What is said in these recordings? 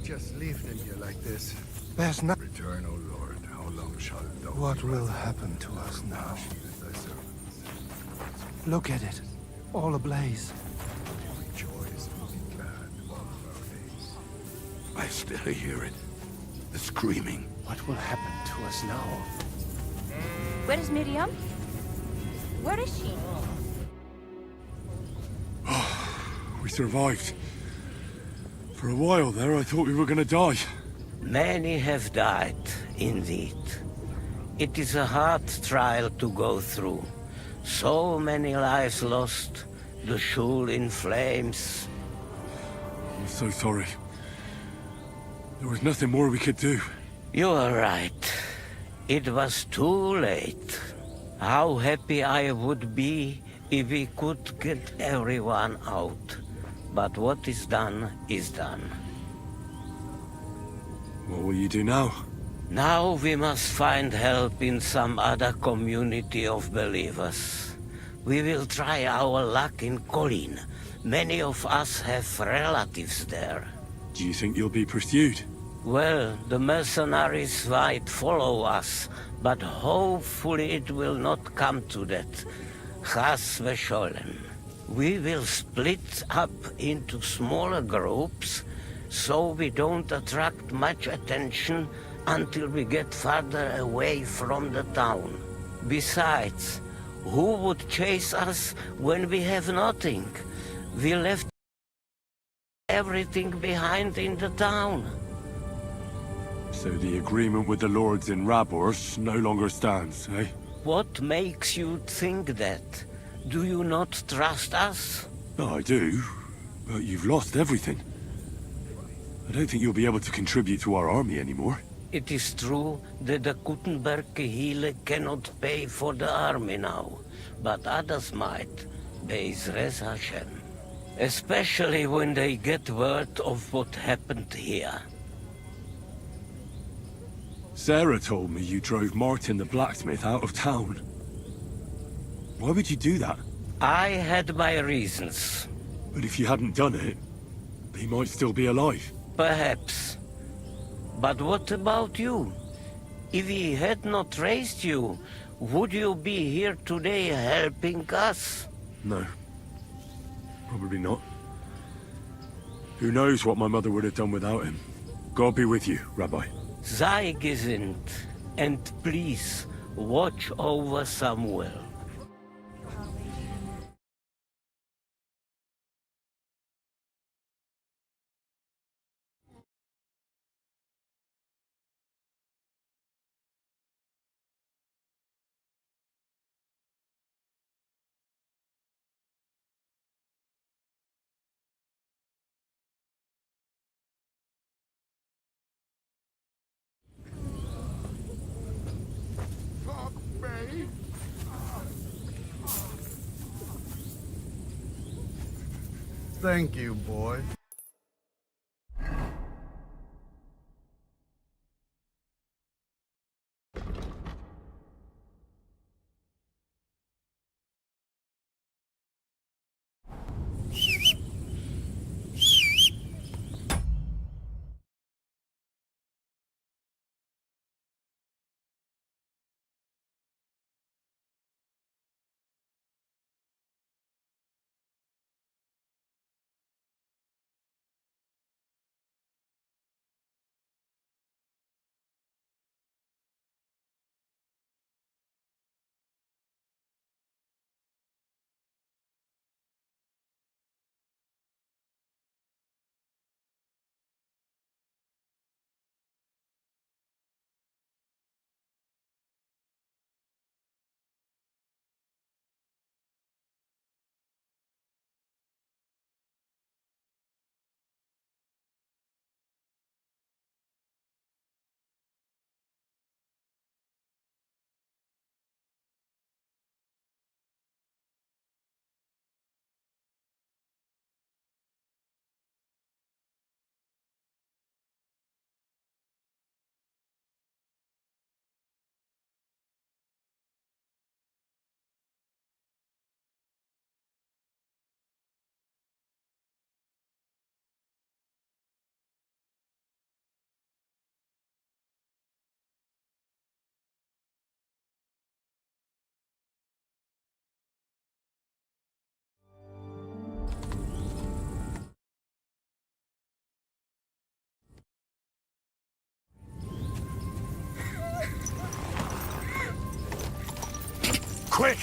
just leave them here like this. There's no... Return, O Lord. How long shall thou... What will happen to us now? Look at it. All ablaze. Rejoice and be glad all our days. I still hear it. The screaming. What will happen to us now? Where is Miriam? Where is she? We survived. For a while there, I thought we were gonna die. Many have died, indeed. It is a hard trial to go through. So many lives lost, the shul in flames. I'm so sorry. There was nothing more we could do. You are right. It was too late. How happy I would be if we could get everyone out. But what is done is done. What will you do now? Now we must find help in some other community of believers. We will try our luck in Colin. Many of us have relatives there. Do you think you'll be pursued? Well, the mercenaries might follow us, but hopefully it will not come to that. Chas v'sholem. We will split up into smaller groups, so we don't attract much attention until we get farther away from the town. Besides, who would chase us when we have nothing? We left everything behind in the town. So the agreement with the lords in Warhorse no longer stands, eh? What makes you think that? Do you not trust us? No, I do. But you've lost everything. I don't think you'll be able to contribute to our army anymore. It is true that the Kuttenberg Kehille cannot pay for the army now, but others might, Be'ezras Hashem. Especially when they get word of what happened here. Sarah told me you drove Martin the blacksmith out of town. Why would you do that? I had my reasons. But if you hadn't done it, he might still be alive. Perhaps. But what about you? If he had not raised you, would you be here today helping us? No. Probably not. Who knows what my mother would have done without him. God be with you, Rabbi. Sei gesinnt, and please watch over Samuel. Thank you, boy. Quick!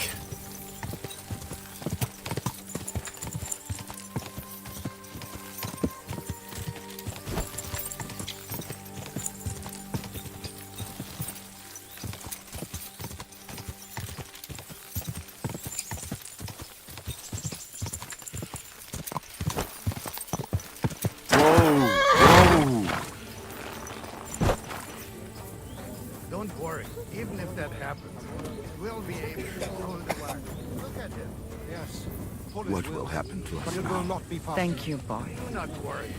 Don't worry. Even if that happens, we'll be able to hold the wagon. Look at him. Yes. What will happen to But us it will not be fast. Thank you, boy. Do not worry.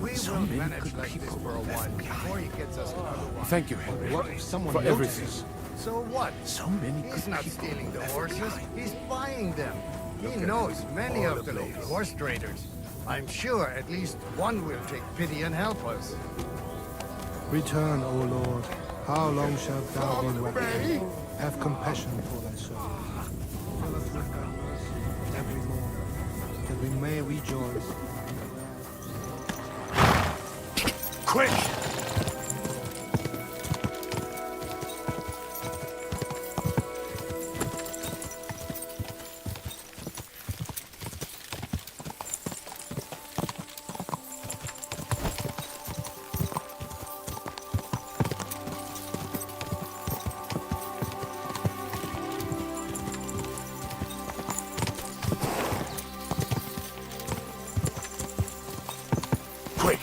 We So will many manage good like this people for a while before he gets us another one. Thank you, Henry. What if someone For everything. notices? So what? So many He's good not people stealing the left horses. behind. He's buying them. He knows many of the local horse traders. I'm sure at least one will take pity and help us. Return, O Lord. How long shalt thou be waiting? Have compassion for thy servant. Fill us with thy mercy every morning, that we may rejoice. Quick! Quick!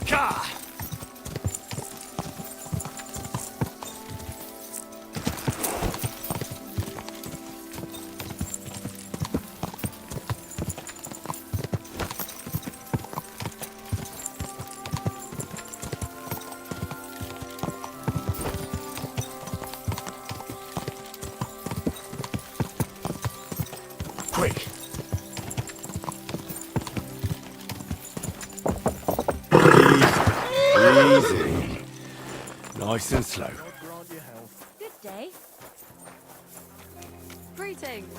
Gah! Quick! Easy. Nice and slow. Good day. Greetings.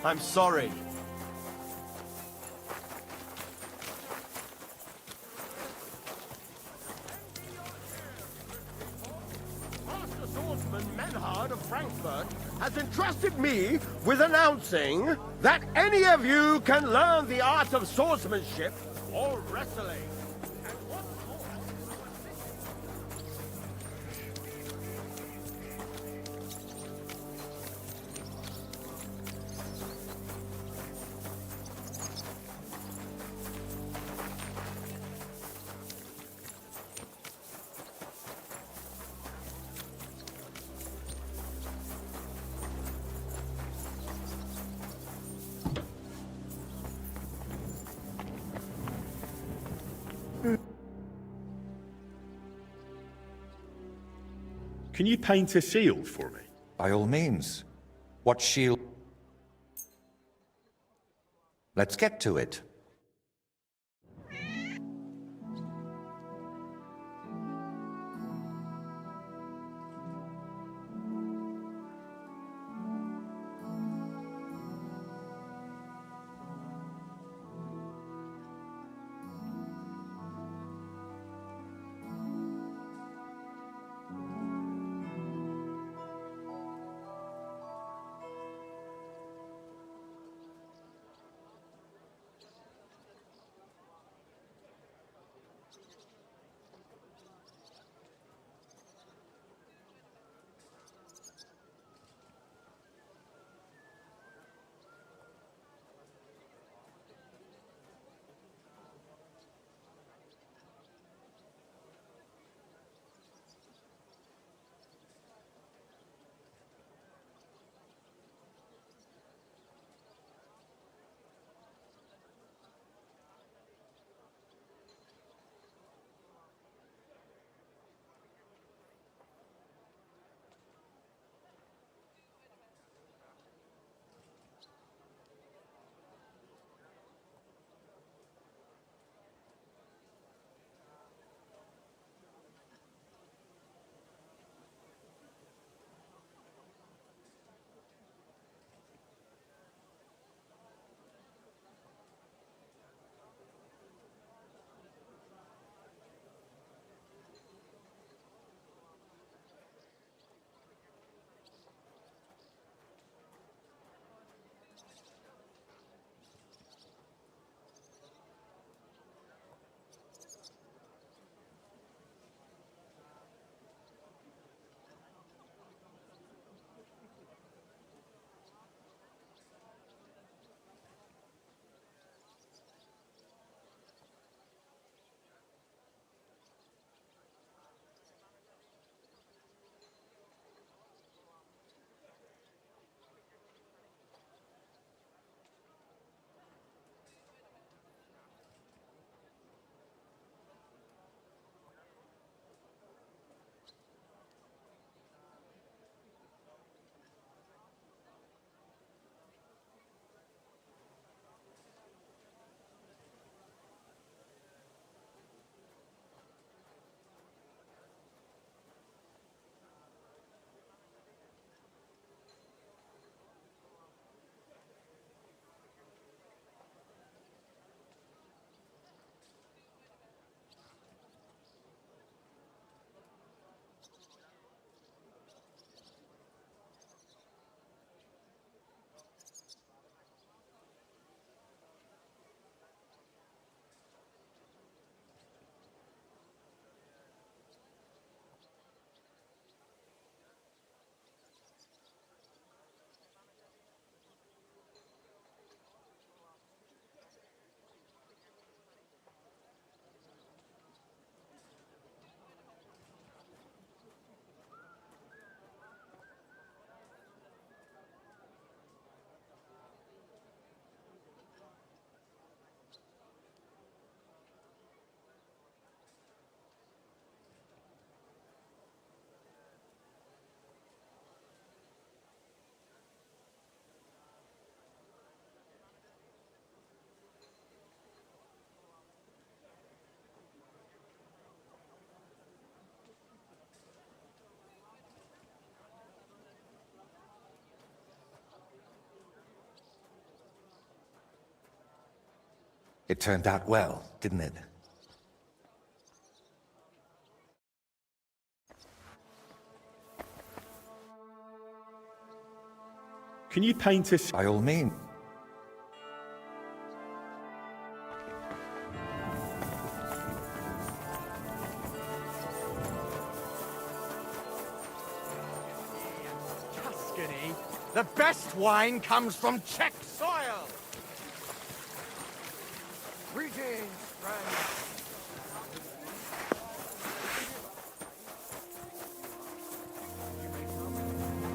I'm sorry. Master Swordsman Menhard of Frankfurt has entrusted me with announcing that any of you can learn the art of swordsmanship or wrestling. And what's more, Can you paint a shield for me? By all means. What shield? Let's get to it. It turned out well, didn't it? Can you paint us? By all means. Tuscany. The best wine comes from Czech soil. Greetings, friends.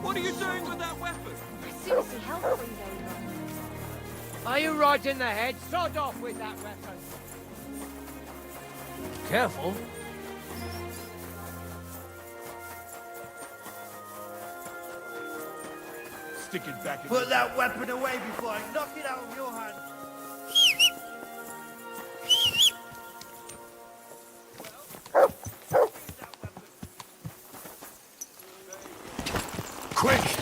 What are you doing with that weapon? Seriously, help from there. Are you right in the head? Sod off with that weapon. Careful. Stick it back in Put that weapon away before I knock it out of your hand. Quick!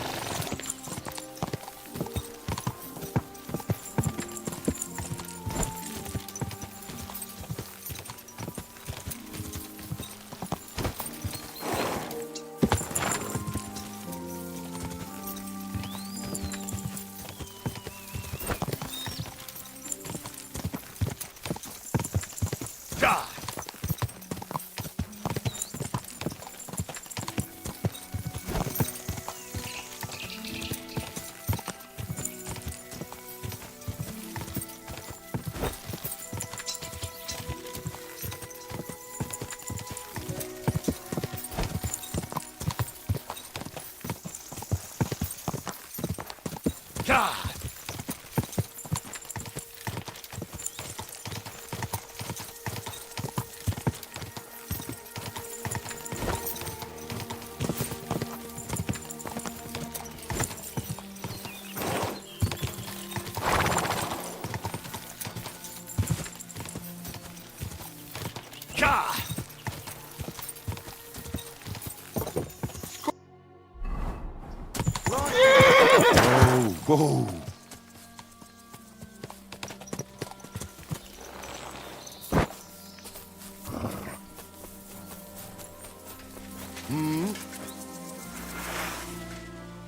Whoa!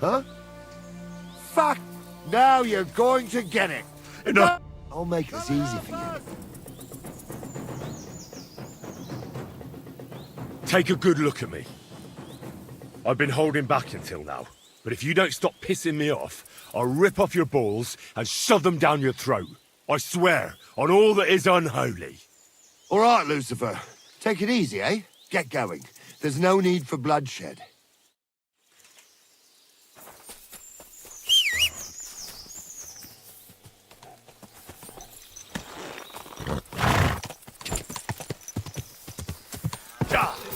Huh? Fuck! Now you're going to get it. Enough! I'll make this easy for you. Take a good look at me. I've been holding back until now, but if you don't stop pissing me off, I'll rip off your balls and shove them down your throat. I swear, on all that is unholy. All right, Lucifer. Take it easy, eh? Get going. There's no need for bloodshed. Go!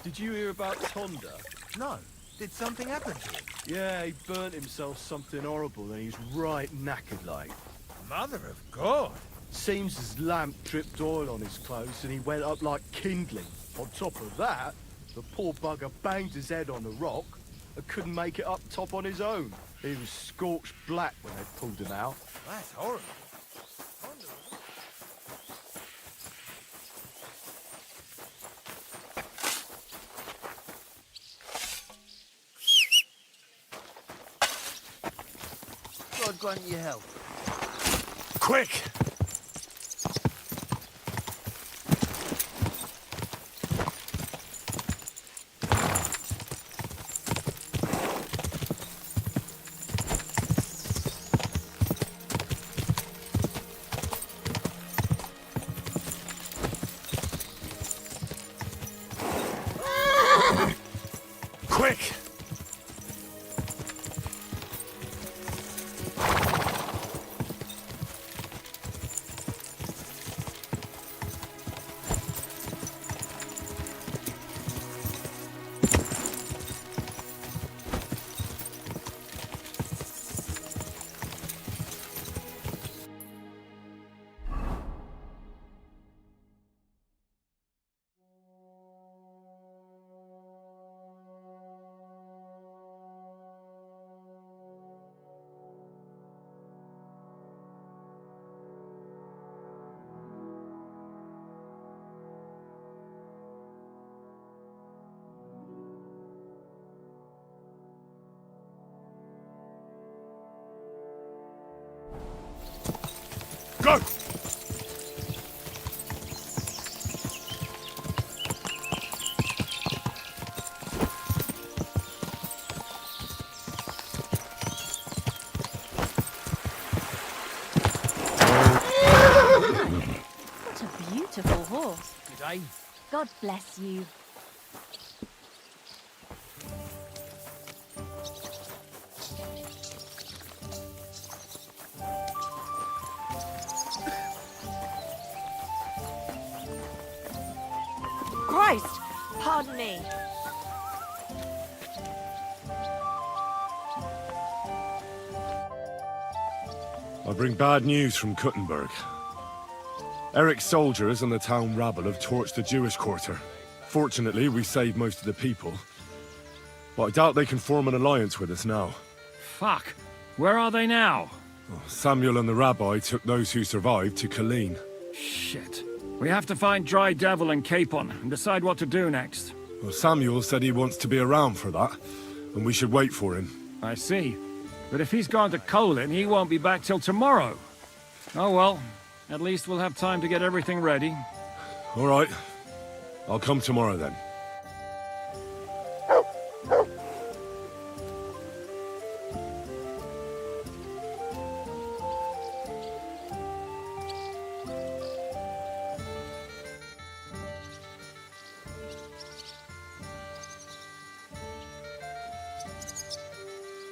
Did you hear about Tonda? No. Did something happen to him? Yeah, he burnt himself something horrible and he's right knackered like. Mother of God. Seems his lamp dripped oil on his clothes and he went up like kindling. On top of that, the poor bugger banged his head on a rock and couldn't make it up top on his own. He was scorched black when they pulled him out. That's horrible. God grant you help. Quick! Quick! Go! What a beautiful horse. Good day. God bless you. Christ! Pardon me. I bring bad news from Kuttenberg. Eric's soldiers and the town rabble have torched the Jewish quarter. Fortunately, we saved most of the people. But I doubt they can form an alliance with us now. Fuck. Where are they now? Samuel and the rabbi took those who survived to Colleen. Shit. We have to find Dry Devil and Capon and decide what to do next. Well, Samuel said he wants to be around for that, and we should wait for him. I see. But if he's gone to Colin, he won't be back till tomorrow. Oh well. At least we'll have time to get everything ready. All right. I'll come tomorrow then.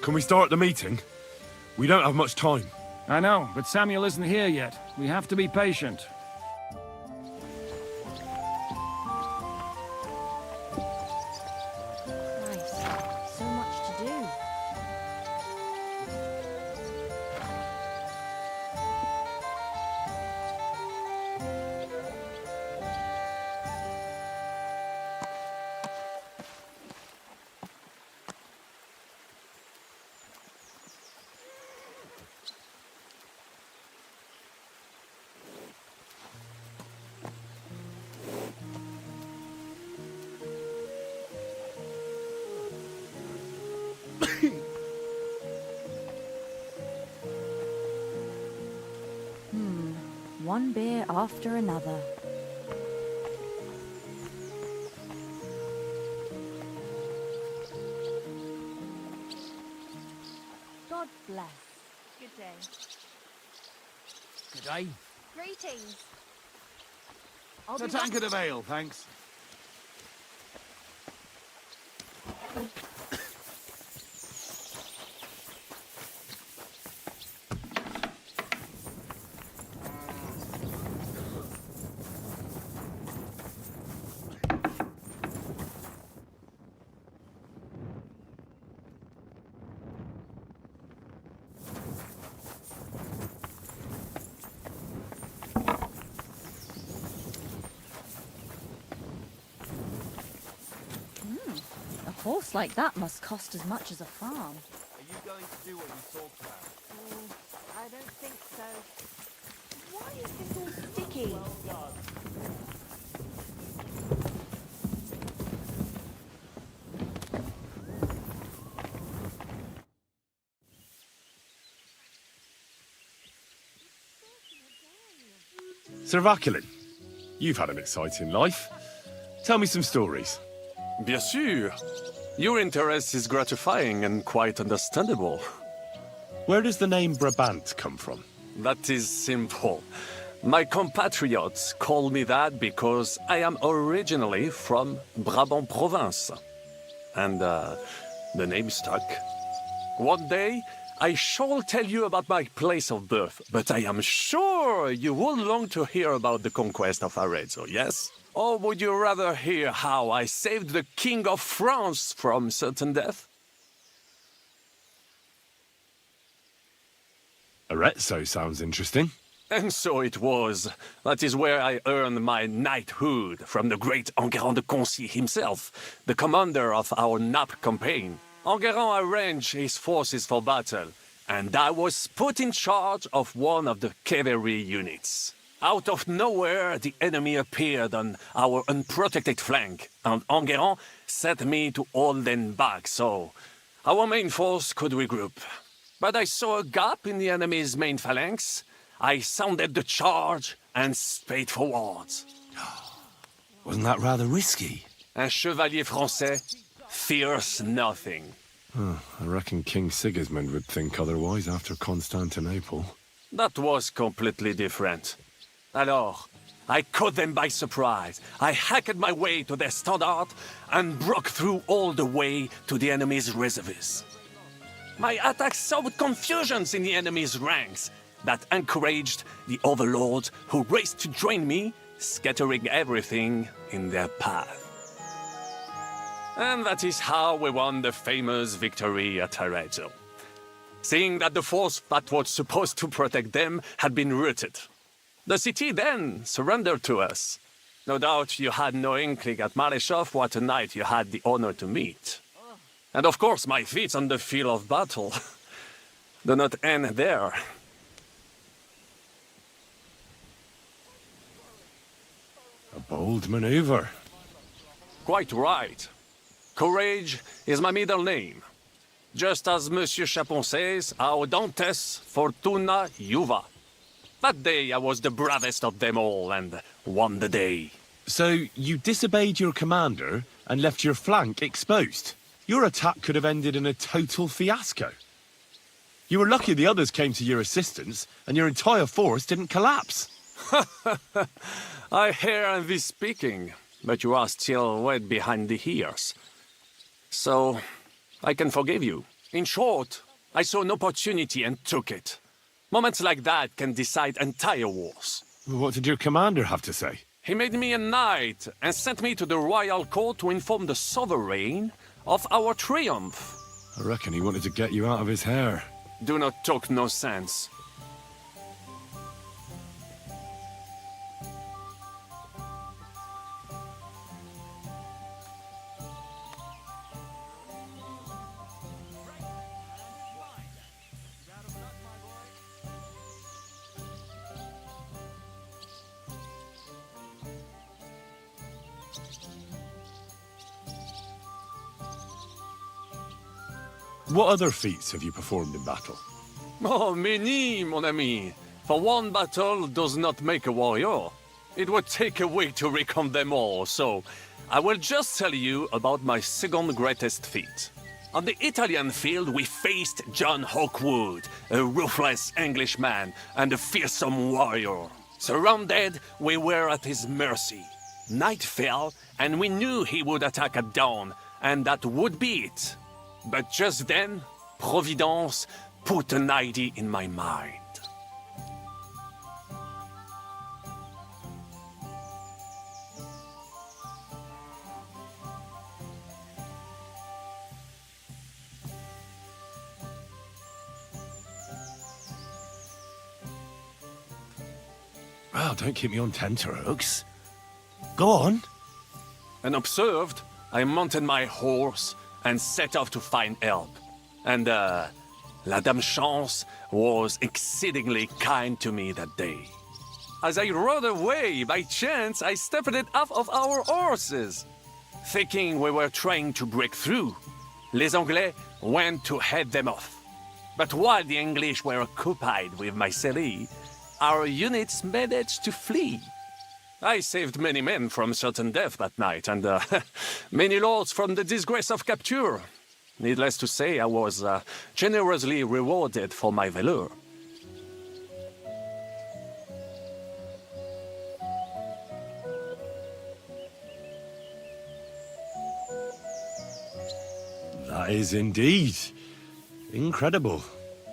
Can we start the meeting? We don't have much time. I know, but Samuel isn't here yet. We have to be patient. Christ, so much to do. One beer after another. God bless. Good day. Good day. Greetings. A tankard of ale, thanks. horse like that must cost as much as a farm. Are you going to do what you talked about? I don't think so. Why is this all sticky? Sir Vaculin, you've had an exciting life. Tell me some stories. Bien sûr. Your interest is gratifying and quite understandable. Where does the name Brabant come from? That is simple. My compatriots call me that because I am originally from Brabant province. And the name stuck. One day, I shall tell you about my place of birth, but I am sure you will long to hear about the conquest of Arezzo, yes? Or would you rather hear how I saved the King of France from certain death? Arezzo sounds interesting. And so it was. That is where I earned my knighthood from the great Enguerrand de Concy himself, the commander of our Naples campaign. Enguerrand arranged his forces for battle, and I was put in charge of one of the cavalry units. Out of nowhere, the enemy appeared on our unprotected flank, and Enguerrand set me to hold them back so our main force could regroup. But I saw a gap in the enemy's main phalanx. I sounded the charge and sped forwards. Wasn't that rather risky? Un chevalier français fears nothing. I reckon King Sigismund would think otherwise after Constantinople. That was completely different. Alors, I caught them by surprise. I hacked my way to their standard and broke through all the way to the enemy's reserves. My attack sowed confusions in the enemy's ranks that encouraged the overlords who raced to join me, scattering everything in their path. And that is how we won the famous victory at Arezzo. Seeing that the force that was supposed to protect them had been routed. The city then surrendered to us. No doubt you had no inkling at Maleshov what a knight you had the honor to meet. And of course my feats on the field of battle do not end there. A bold maneuver. Quite right. Courage is my middle name. Just as Monsieur Chapon says, Audantes Fortuna Juva. That day I was the bravest of them all and won the day. So you disobeyed your commander and left your flank exposed? Your attack could have ended in a total fiasco. You were lucky the others came to your assistance and your entire force didn't collapse. I hear thee speaking, but you are still wet behind the ears. So, I can forgive you. In short, I saw an opportunity and took it. Moments like that can decide entire wars. What did your commander have to say? He made me a knight and sent me to the royal court to inform the sovereign of our triumph. I reckon he wanted to get you out of his hair. Do not talk no sense. What other feats have you performed in battle? Oh, many, mon ami. For one battle does not make a warrior. It would take a week to recount them all, so I will just tell you about my second greatest feat. On the Italian field, we faced John Hawkwood, a ruthless Englishman and a fearsome warrior. Surrounded, we were at his mercy. Night fell, and we knew he would attack at dawn, and that would be it. But just then, Providence put an idea in my mind. Well, don't keep me on tenterhooks. Go on. Unobserved, I mounted my horse and set off to find help. And, La Dame Chance was exceedingly kind to me that day. As I rode away, by chance, I stepped it off of our horses. Thinking we were trying to break through, Les Anglais went to head them off. But while the English were occupied with Myceli, our units managed to flee. I saved many men from certain death that night, and many lords from the disgrace of capture. Needless to say, I was generously rewarded for my valor. That is indeed incredible.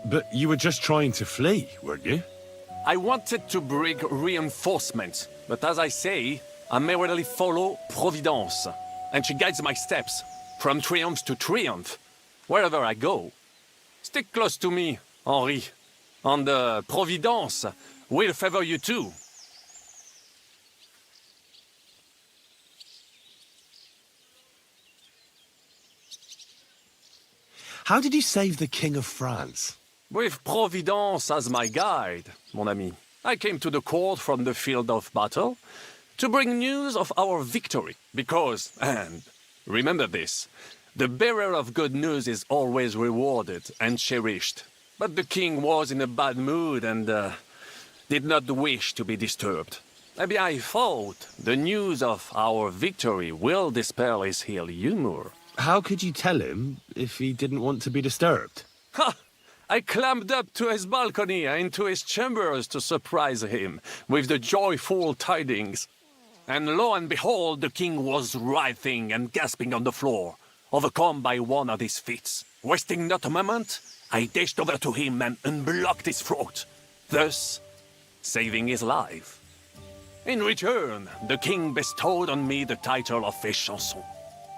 But you were just trying to flee, weren't you? I wanted to bring reinforcements, but as I say, I merely follow Providence, and she guides my steps, from triumph to triumph, wherever I go. Stick close to me, Henri, and Providence will favor you too. How did you save the King of France? With Providence as my guide, mon ami, I came to the court from the field of battle to bring news of our victory. Because, and remember this, the bearer of good news is always rewarded and cherished. But the king was in a bad mood and did not wish to be disturbed. Maybe I thought the news of our victory will dispel his ill humor. How could you tell him if he didn't want to be disturbed? Ha! I climbed up to his balcony and into his chambers to surprise him with the joyful tidings. And lo and behold, the king was writhing and gasping on the floor, overcome by one of his fits. Wasting not a moment, I dashed over to him and unblocked his throat, thus saving his life. In return, the king bestowed on me the title of Chanson,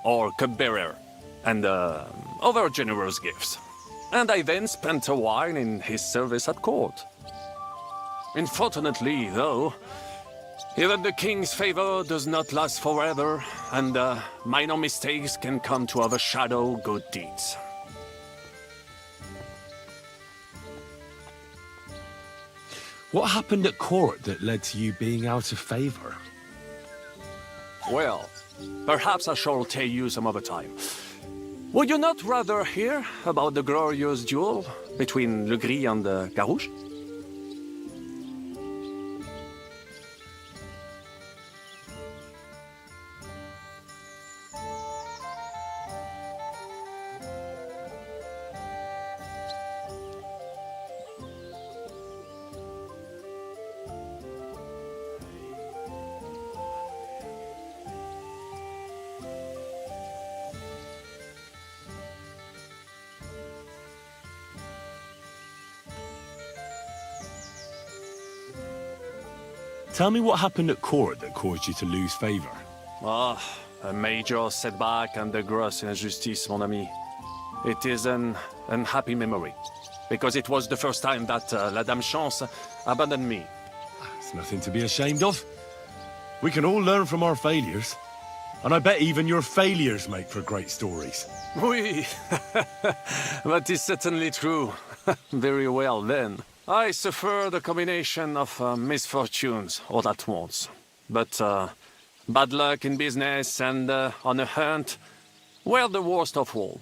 or cupbearer, and other generous gifts. And I then spent a while in his service at court. Unfortunately, though, even the king's favor does not last forever, and minor mistakes can come to overshadow good deeds. What happened at court that led to you being out of favor? Well, perhaps I shall tell you some other time. Would you not rather hear about the glorious duel between Le Gris and Carouche? Tell me what happened at court that caused you to lose favor. Ah, a major setback and a gross injustice, mon ami. It is an unhappy memory, because it was the first time that La Dame Chance abandoned me. It's nothing to be ashamed of. We can all learn from our failures. And I bet even your failures make for great stories. Oui, that is certainly true. Very well then. I suffered a combination of misfortunes all at once. But bad luck in business and on a hunt were the worst of all.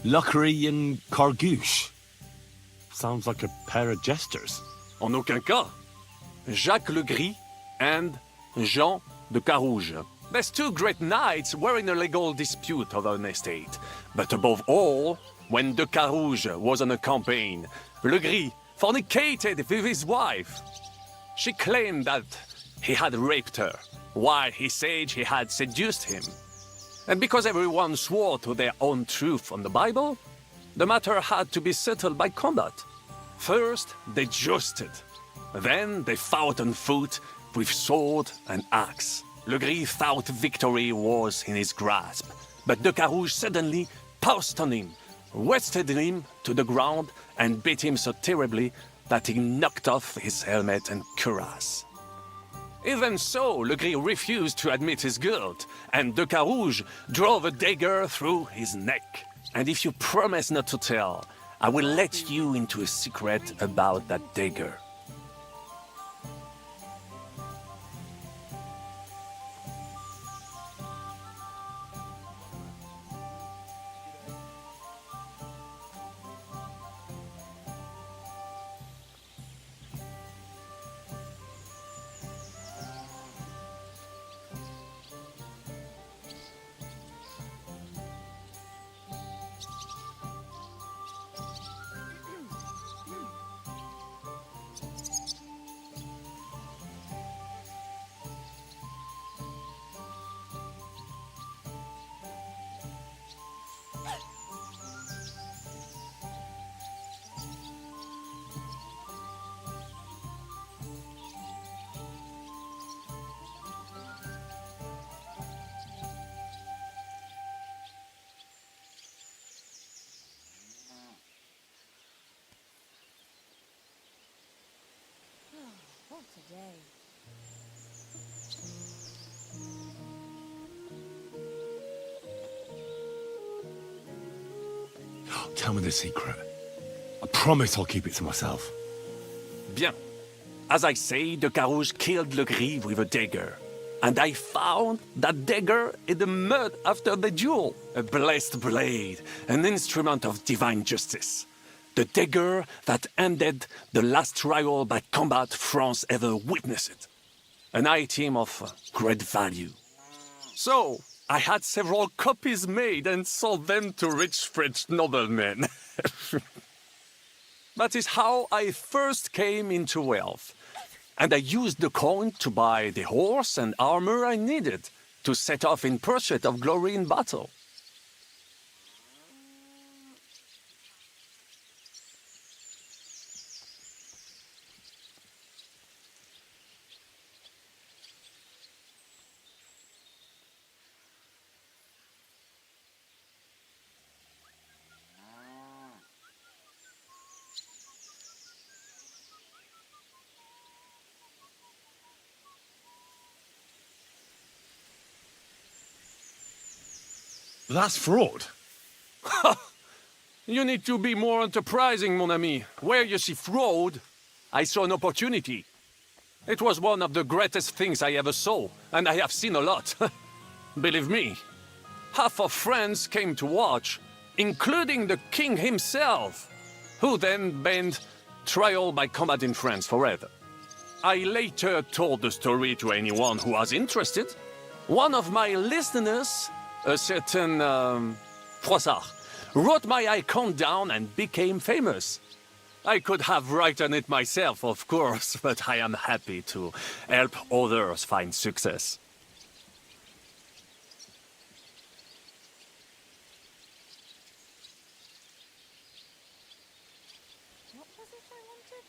Luckery and Cargouche. Sounds like a pair of jesters. En aucun cas. Jacques le Gris and Jean de Carouge. These two great knights were in a legal dispute over an estate. But above all, when de Carouge was on a campaign, Le Gris fornicated with his wife. She claimed that he had raped her, while he said he had seduced him. And because everyone swore to their own truth on the Bible, the matter had to be settled by combat. First, they jousted. Then they fought on foot with sword and axe. Le Gris thought victory was in his grasp, but de Carouge suddenly pounced on him, wrested him to the ground, and beat him so terribly that he knocked off his helmet and cuirass. Even so, Le Gris refused to admit his guilt, and de Carouge drove a dagger through his neck. And if you promise not to tell, I will let you into a secret about that dagger. What a day. Tell me the secret. I promise I'll keep it to myself. Bien. As I say, de Carouge killed Le Gris with a dagger. And I found that dagger in the mud after the duel. A blessed blade, an instrument of divine justice. The dagger that ended the last trial by combat France ever witnessed. An item of great value. So, I had several copies made and sold them to rich French noblemen. That is how I first came into wealth. And I used the coin to buy the horse and armor I needed to set off in pursuit of glory in battle. That's fraud. You need to be more enterprising, mon ami. Where you see fraud, I saw an opportunity. It was one of the greatest things I ever saw, and I have seen a lot. Believe me. Half of France came to watch, including the king himself, who then banned trial by combat in France forever. I later told the story to anyone who was interested. One of my listeners, a certain Froissart, wrote my icon down and became famous. I could have written it myself, of course, but I am happy to help others find success. What was it I wanted?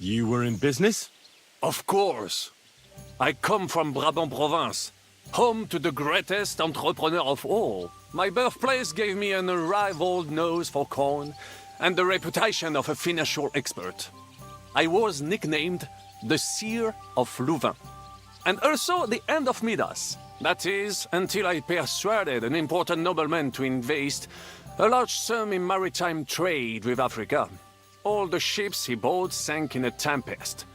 You were in business? Of course. I come from Brabant province, home to the greatest entrepreneur of all. My birthplace gave me an unrivaled nose for corn and the reputation of a financial expert. I was nicknamed the Seer of Louvain, and also the End of Midas. That is, until I persuaded an important nobleman to invest a large sum in maritime trade with Africa. All the ships he bought sank in a tempest.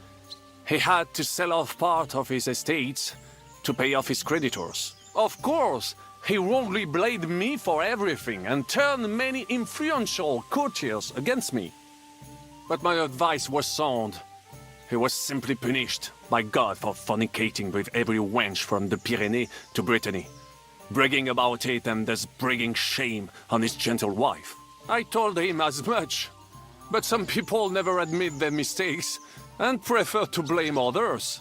He had to sell off part of his estates to pay off his creditors. Of course, he wrongly blamed me for everything and turned many influential courtiers against me. But my advice was sound. He was simply punished by God for fornicating with every wench from the Pyrenees to Brittany, bragging about it and thus bringing shame on his gentle wife. I told him as much, but some people never admit their mistakes and prefer to blame others.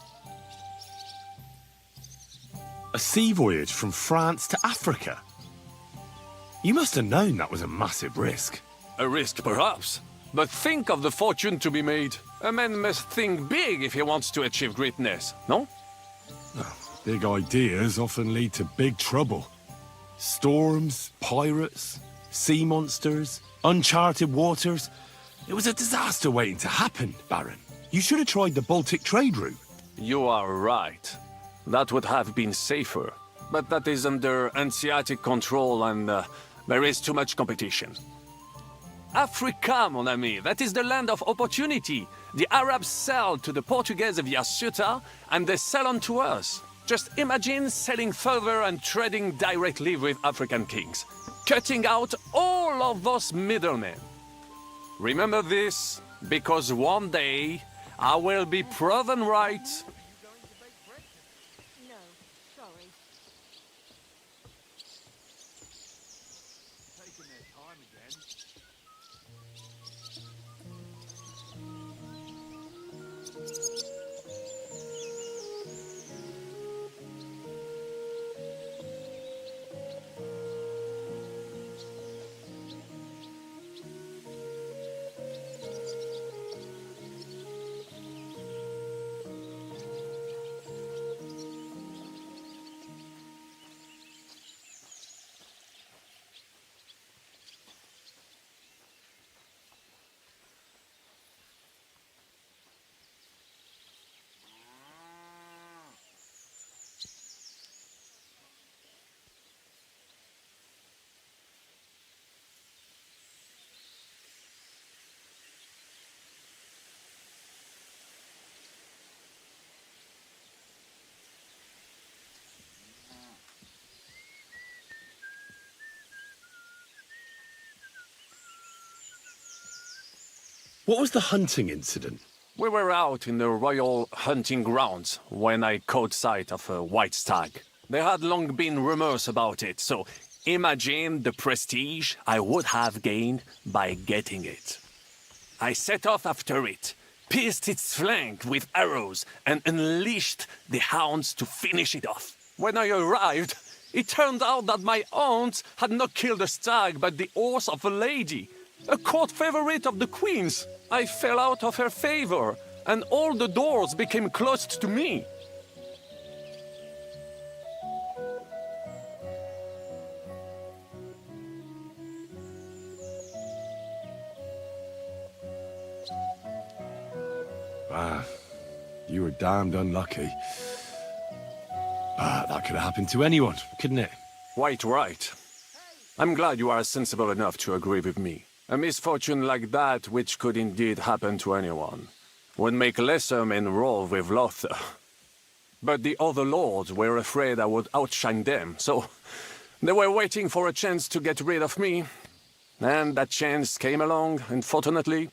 A sea voyage from France to Africa? You must have known that was a massive risk. A risk, perhaps. But think of the fortune to be made. A man must think big if he wants to achieve greatness, no? Big ideas often lead to big trouble. Storms, pirates, sea monsters, uncharted waters. It was a disaster waiting to happen, Baron. You should have tried the Baltic trade route. You are right. That would have been safer. But that is under Hanseatic control and there is too much competition. Africa, mon ami, that is the land of opportunity. The Arabs sell to the Portuguese via Ceuta, and they sell on to us. Just imagine selling further and trading directly with African kings, cutting out all of those middlemen. Remember this, because one day I will be proven right. No, sorry. Taking their time again. What was the hunting incident? We were out in the royal hunting grounds when I caught sight of a white stag. There had long been rumors about it, so imagine the prestige I would have gained by getting it. I set off after it, pierced its flank with arrows, and unleashed the hounds to finish it off. When I arrived, it turned out that my aunt had not killed a stag but the horse of a lady, a court favorite of the queen's. I fell out of her favor, and all the doors became closed to me. Ah, you were damned unlucky. That could have happened to anyone, couldn't it? Quite right. I'm glad you are sensible enough to agree with me. A misfortune like that, which could indeed happen to anyone, would make lesser men roll with laughter. But the other lords were afraid I would outshine them, so they were waiting for a chance to get rid of me. And that chance came along, unfortunately.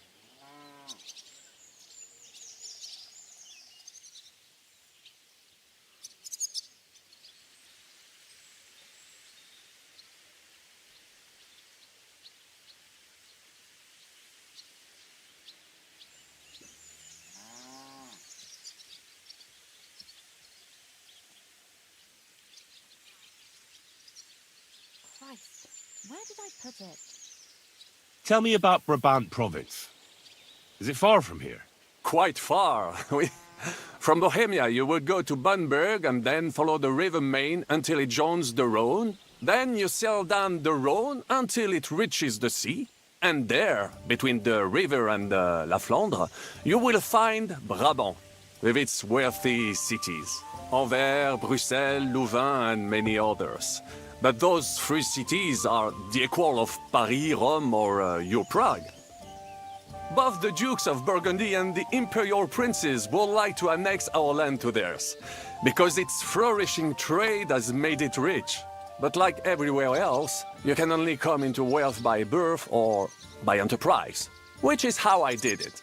Christ, where did I put it? Tell me about Brabant province. Is it far from here? quite far. From Bohemia, you would go to Kuttenberg and then follow the river Main until it joins the Rhone. Then you sail down the Rhone until it reaches the sea. And there, between the river and La Flandre, you will find Brabant, with its wealthy cities. Anvers, Bruxelles, Louvain, and many others. But those three cities are the equal of Paris, Rome, or your Prague. Both the Dukes of Burgundy and the Imperial Princes would like to annex our land to theirs, because its flourishing trade has made it rich. But like everywhere else, you can only come into wealth by birth or by enterprise, which is how I did it.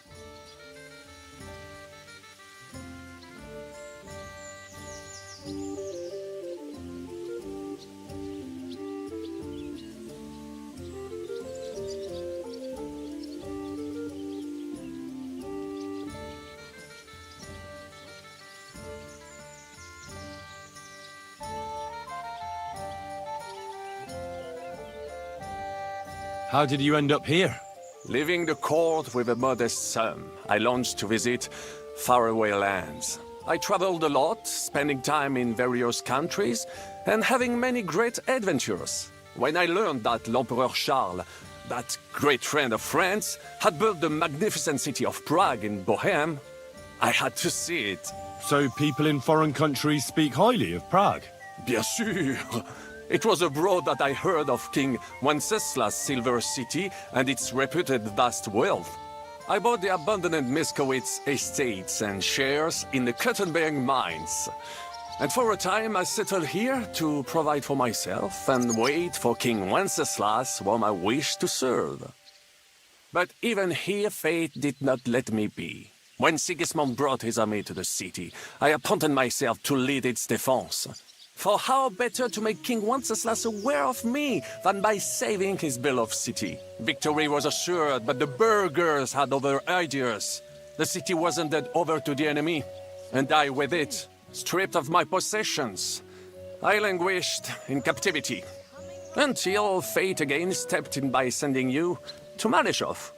How did you end up here? Leaving the court with a modest sum, I launched to visit faraway lands. I traveled a lot, spending time in various countries, and having many great adventures. When I learned that l'Empereur Charles, that great friend of France, had built the magnificent city of Prague in Bohemia, I had to see it. So people in foreign countries speak highly of Prague? Bien sûr! It was abroad that I heard of King Wenceslas' Silver City and its reputed vast wealth. I bought the abandoned Miskowitz estates and shares in the Kuttenberg mines. And for a time I settled here to provide for myself and wait for King Wenceslas, whom I wished to serve. But even here fate did not let me be. When Sigismund brought his army to the city, I appointed myself to lead its defense. For how better to make King Wenceslas aware of me than by saving his beloved city? Victory was assured, but the burghers had other ideas. The city was handed over to the enemy, and I with it, stripped of my possessions. I languished in captivity, until fate again stepped in by sending you to Malishov.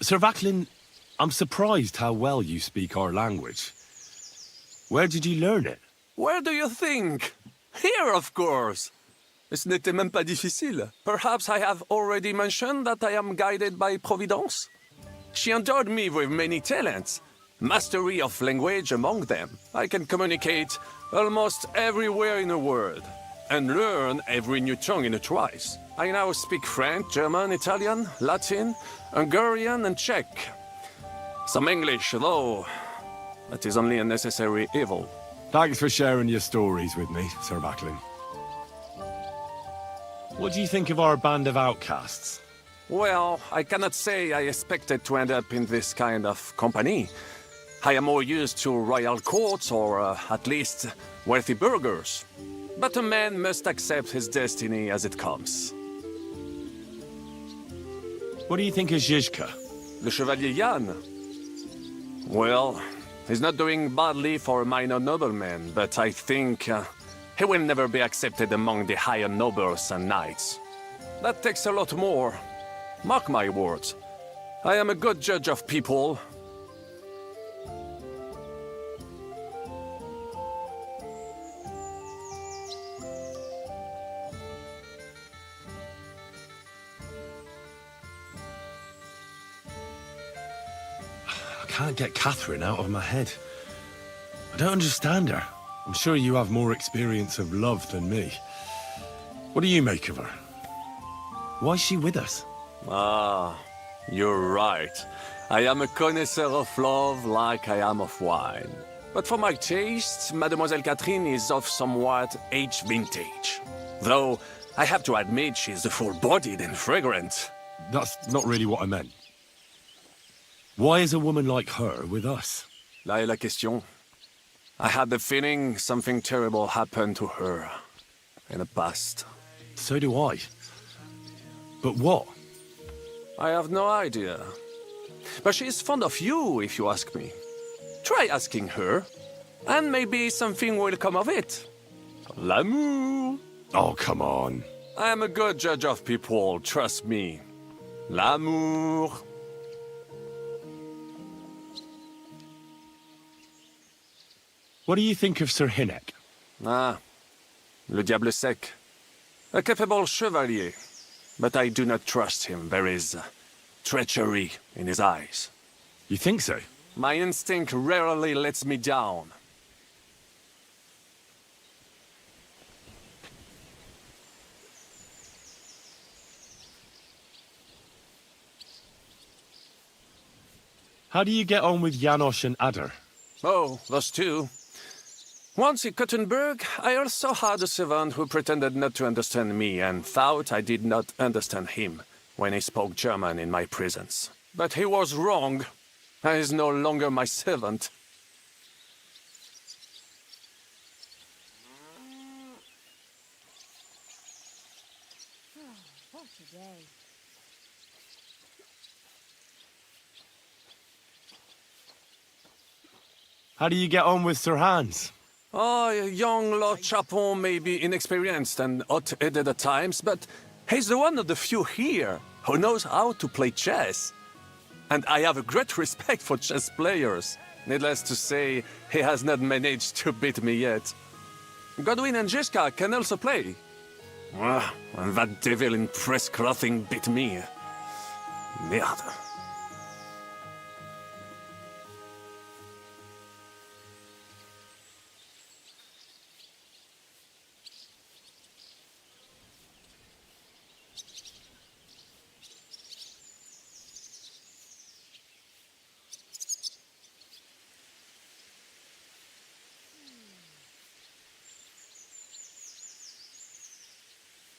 Sir Vaclin, I'm surprised how well you speak our language. Where did you learn it? Where do you think? Here, of course. Ce n'était même pas difficile. Perhaps I have already mentioned that I am guided by Providence. She endowed me with many talents, mastery of language among them. I can communicate almost everywhere in the world, and learn every new tongue in a trice. I now speak French, German, Italian, Latin, Hungarian, and Czech. Some English, though that is only a necessary evil. Thanks for sharing your stories with me, Sir Vaclin. What do you think of our band of outcasts? Well, I cannot say I expected to end up in this kind of company. I am more used to royal courts or, at least, wealthy burghers. But a man must accept his destiny as it comes. What do you think of Zizka? The Chevalier Jan? Well, he's not doing badly for a minor nobleman, but I think he will never be accepted among the higher nobles and knights. That takes a lot more. Mark my words. I am a good judge of people. I can't get Catherine out of my head. I don't understand her. I'm sure you have more experience of love than me. What do you make of her? Why is she with us? Ah, you're right. I am a connoisseur of love like I am of wine. But for my taste, Mademoiselle Catherine is of somewhat aged vintage. Though, I have to admit she's full-bodied and fragrant. That's not really what I meant. Why is a woman like her with us? Là est la question. I had the feeling something terrible happened to her in the past. So do I. But what? I have no idea. But she is fond of you, if you ask me. Try asking her, and maybe something will come of it. L'amour. Oh, come on. I am a good judge of people, trust me. L'amour. What do you think of Sir Hynek? Ah, le diable sec. A capable chevalier. But I do not trust him. There is treachery in his eyes. You think so? My instinct rarely lets me down. How do you get on with Janosch and Adder? Oh, those two. Once in Kuttenberg, I also had a servant who pretended not to understand me and thought I did not understand him when he spoke German in my presence. But he was wrong. He is no longer my servant. What a day. How do you get on with Sir Hans? Oh, young Lord Chapon may be inexperienced and hot-headed at times, but he's the one of the few here who knows how to play chess. And I have a great respect for chess players. Needless to say, he has not managed to beat me yet. Godwin and Zizka can also play. Ah, and that devil in press clothing beat me. Merde.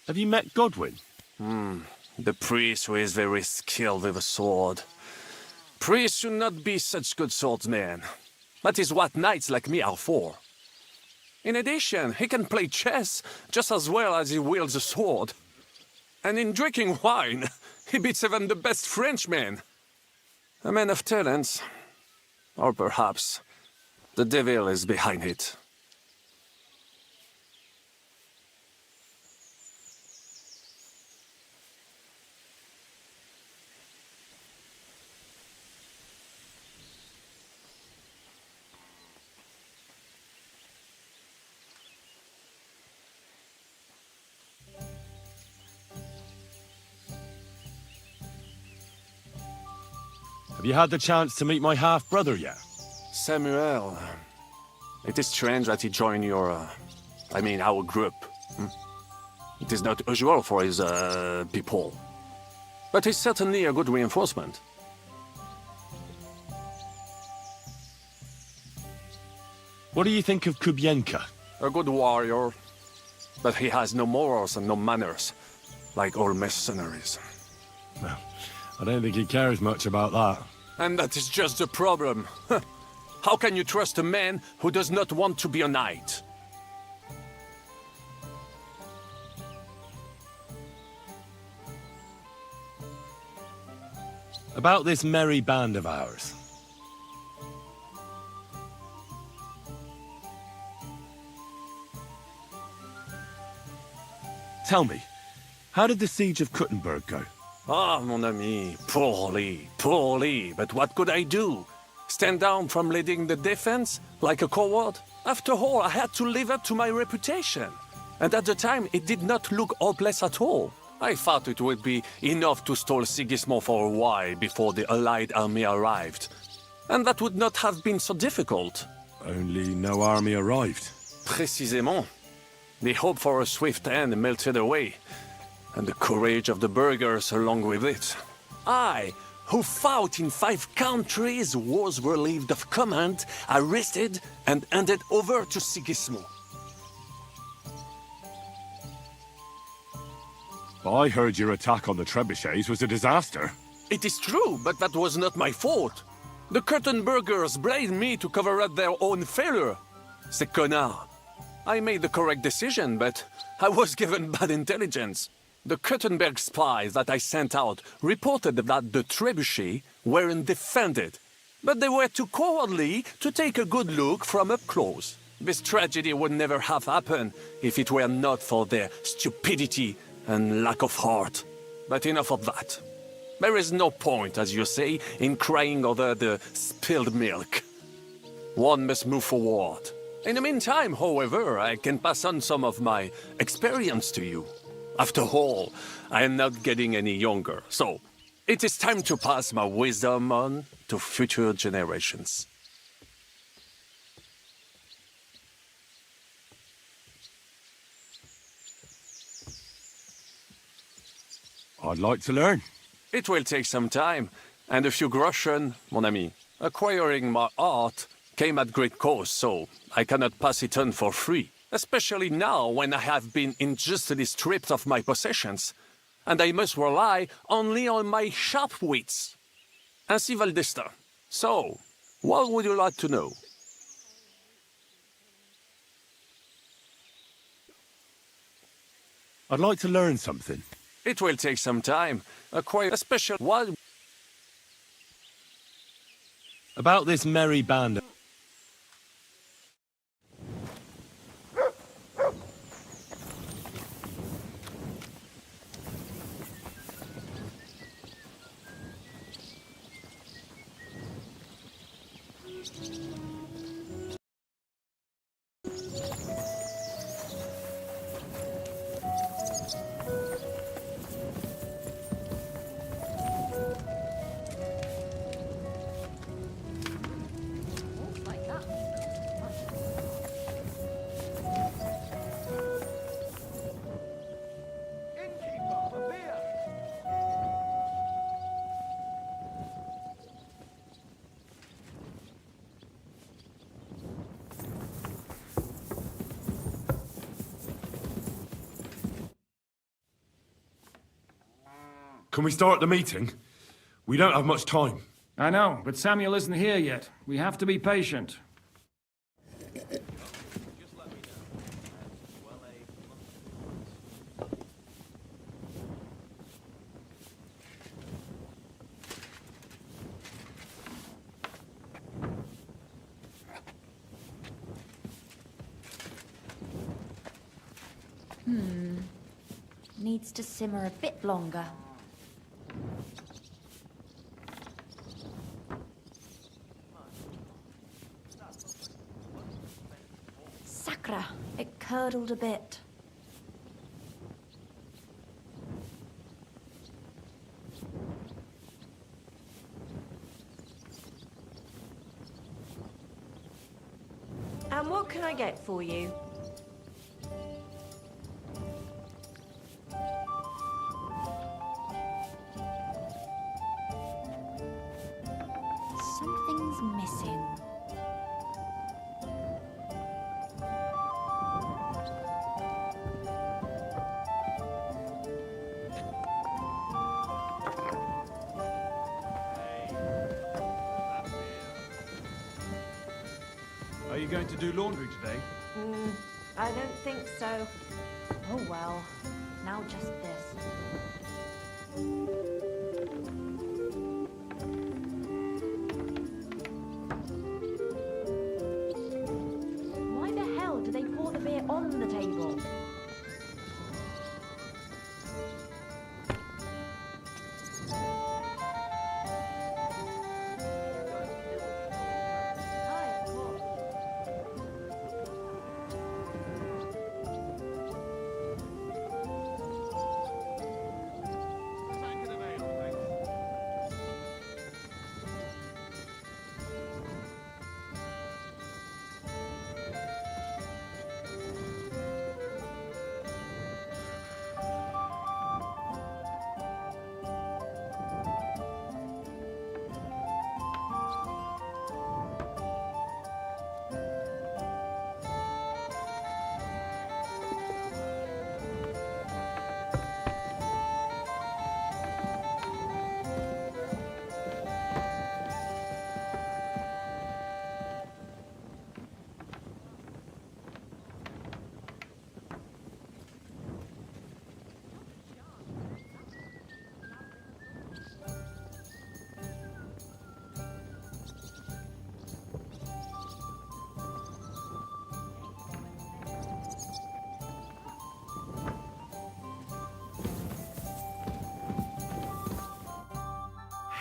Have you met Godwin? The priest who is very skilled with a sword. Priests should not be such good swordsmen. That is what knights like me are for. In addition, he can play chess just as well as he wields a sword. And in drinking wine, he beats even the best Frenchmen. A man of talents. Or perhaps the devil is behind it. Have you had the chance to meet my half-brother yet? Samuel. It is strange that he joined your... our group. It is not usual for his, people. But he's certainly a good reinforcement. What do you think of Kubienka? A good warrior. But he has no morals and no manners, like all mercenaries. Well, I don't think he cares much about that. And that is just the problem. How can you trust a man who does not want to be a knight? About this merry band of ours. Tell me, how did the siege of Kuttenberg go? Ah, mon ami, poorly, poorly. But what could I do? Stand down from leading the defense like a coward? After all, I had to live up to my reputation. And at the time, it did not look hopeless at all. I thought it would be enough to stall Sigismund for a while before the Allied army arrived. And that would not have been so difficult. Only no army arrived. Précisément. The hope for a swift end melted away, and the courage of the burghers along with it. I, who fought in 5 countries, was relieved of command, arrested, and handed over to Sigismund. I heard your attack on the trebuchets was a disaster. It is true, but that was not my fault. The Kuttenbergers blamed me to cover up their own failure. Ces connards. I made the correct decision, but I was given bad intelligence. The Kuttenberg spies that I sent out reported that the trebuchets weren't defended, but they were too cowardly to take a good look from up close. This tragedy would never have happened if it were not for their stupidity and lack of heart. But enough of that. There is no point, as you say, in crying over the spilled milk. One must move forward. In the meantime, however, I can pass on some of my experience to you. After all, I am not getting any younger, so it is time to pass my wisdom on to future generations. I'd like to learn. It will take some time, and a few groschen, mon ami. Acquiring my art came at great cost, so I cannot pass it on for free. Especially now when I have been unjustly stripped of my possessions, and I must rely only on my sharp wits. Ainsi va le destin. So, what would you like to know? I'd like to learn something. It will take some time. Acquire a special one. About this merry band. Can we start the meeting? We don't have much time. I know, but Samuel isn't here yet. We have to be patient. Needs to simmer a bit longer. Sacra, it curdled a bit. And what can I get for you? Something's missing. Are you going to do laundry today? I don't think so. Oh well, now just this. Why the hell do they pour the beer on the table?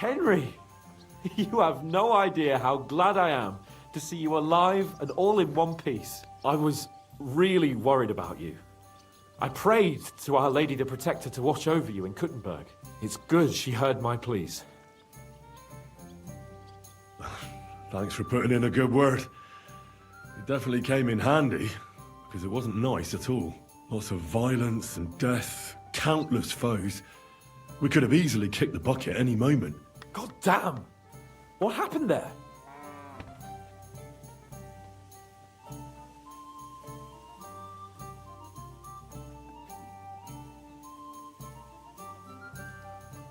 Henry, you have no idea how glad I am to see you alive and all in one piece. I was really worried about you. I prayed to Our Lady the Protector to watch over you in Kuttenberg. It's good she heard my pleas. Thanks for putting in a good word. It definitely came in handy, because it wasn't nice at all. Lots of violence and death, countless foes. We could have easily kicked the bucket any moment. God damn! What happened there?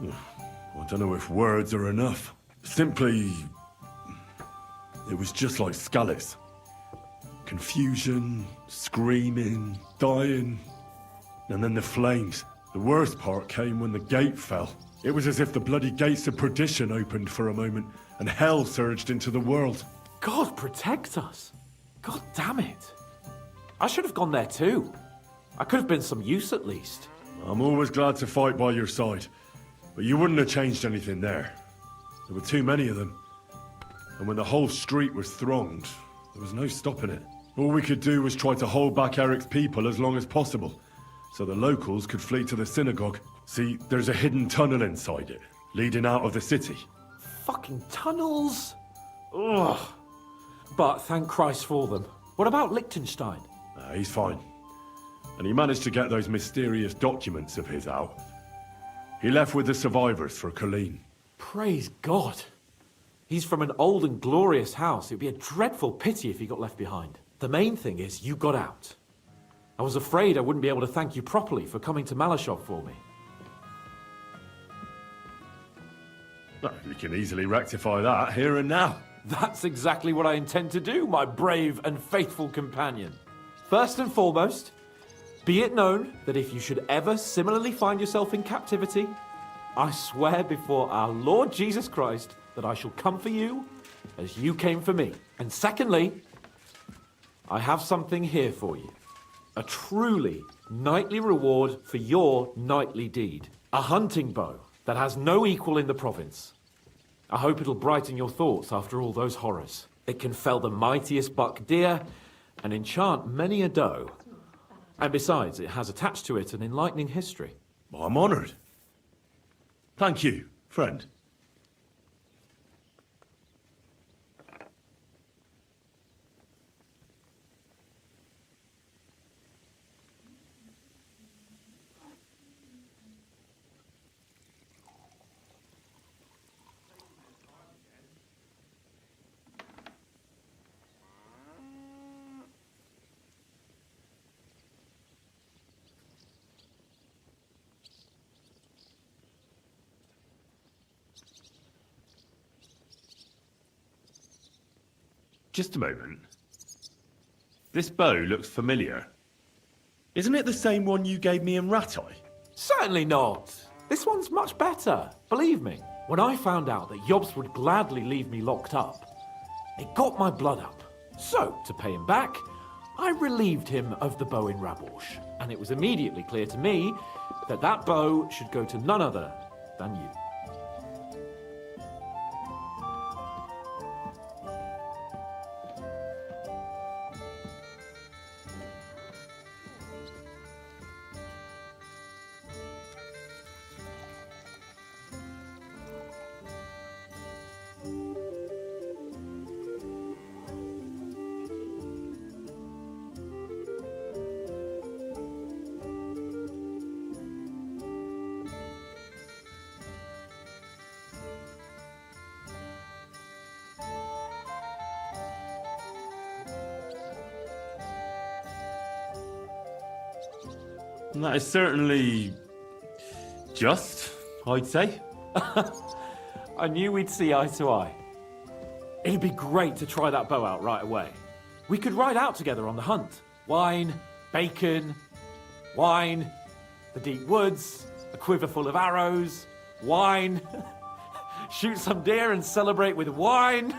I don't know if words are enough. Simply, it was just like Scallis. Confusion, screaming, dying, and then the flames. The worst part came when the gate fell. It was as if the bloody gates of perdition opened for a moment, and hell surged into the world. God protect us. God damn it. I should have gone there too. I could have been some use at least. I'm always glad to fight by your side, but you wouldn't have changed anything there. There were too many of them. And when the whole street was thronged, there was no stopping it. All we could do was try to hold back Eric's people as long as possible, so the locals could flee to the synagogue. See, there's a hidden tunnel inside it, leading out of the city. Fucking tunnels! Ugh. But thank Christ for them. What about Liechtenstein? He's fine. And he managed to get those mysterious documents of his out. He left with the survivors for Colleen. Praise God. He's from an old and glorious house. It'd be a dreadful pity if he got left behind. The main thing is you got out. I was afraid I wouldn't be able to thank you properly for coming to Malashov for me. We can easily rectify that here and now. That's exactly what I intend to do, my brave and faithful companion. First and foremost, be it known that if you should ever similarly find yourself in captivity, I swear before our Lord Jesus Christ that I shall come for you as you came for me. And secondly, I have something here for you. A truly knightly reward for your knightly deed. A hunting bow that has no equal in the province. I hope it'll brighten your thoughts after all those horrors. It can fell the mightiest buck deer and enchant many a doe. And besides, it has attached to it an enlightening history. I'm honored. Thank you, friend. Just a moment. This bow looks familiar. Isn't it the same one you gave me in Ratai? Certainly not. This one's much better, believe me. When I found out that Yobs would gladly leave me locked up, it got my blood up. So, to pay him back, I relieved him of the bow in Raborsh. And it was immediately clear to me that that bow should go to none other than you. That is certainly just, I'd say. I knew we'd see eye to eye. It'd be great to try that bow out right away. We could ride out together on the hunt. Wine, bacon, wine, the deep woods, a quiver full of arrows, wine, shoot some deer and celebrate with wine,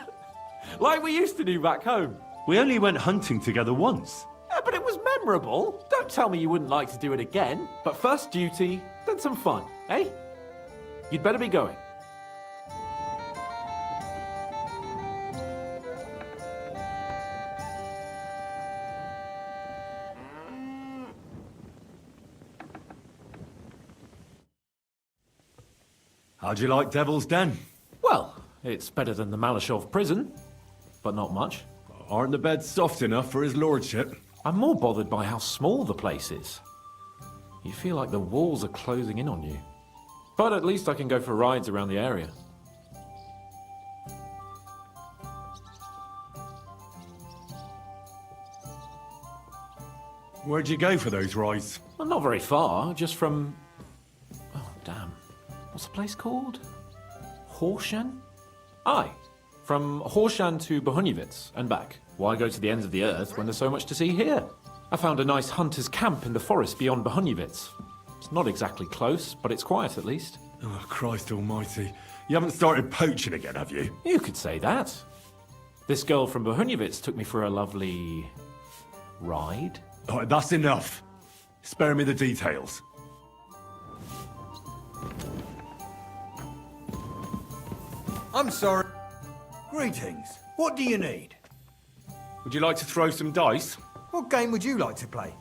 like we used to do back home. We only went hunting together once. Yeah, but it was memorable. Don't tell me you wouldn't like to do it again. But first duty, then some fun, eh? You'd better be going. How'd you like Devil's Den? Well, it's better than the Malashov prison, but not much. Aren't the beds soft enough for his lordship? I'm more bothered by how small the place is. You feel like the walls are closing in on you. But at least I can go for rides around the area. Where'd you go for those rides? Well, not very far, just from... Oh, damn. What's the place called? Horshan? Aye. From Horshan to Bohuniewicz and back. Why go to the ends of the earth when there's so much to see here? I found a nice hunter's camp in the forest beyond Bohuniewicz. It's not exactly close, but it's quiet at least. Oh, Christ almighty. You haven't started poaching again, have you? You could say that. This girl from Bohuniewicz took me for a lovely... ride? All right, that's enough. Spare me the details. I'm sorry. Greetings. What do you need? Would you like to throw some dice? What game would you like to play?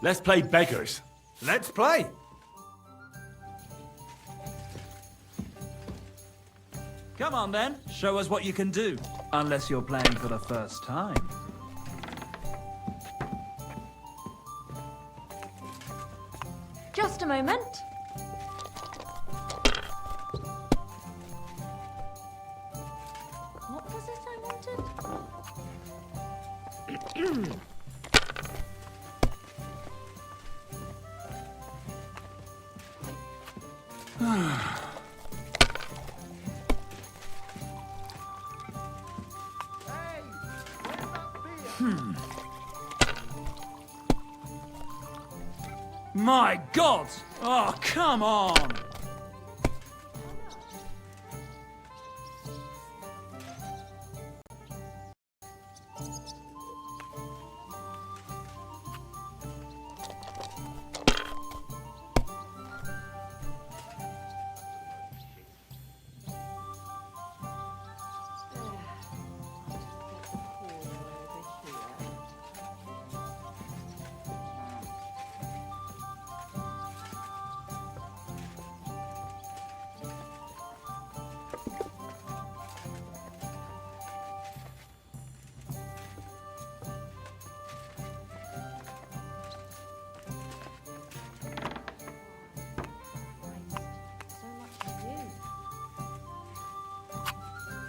Let's play beggars. Let's play. Come on then, show us what you can do. Unless you're playing for the first time. Just a moment. What was it I wanted? My God! Oh, come on!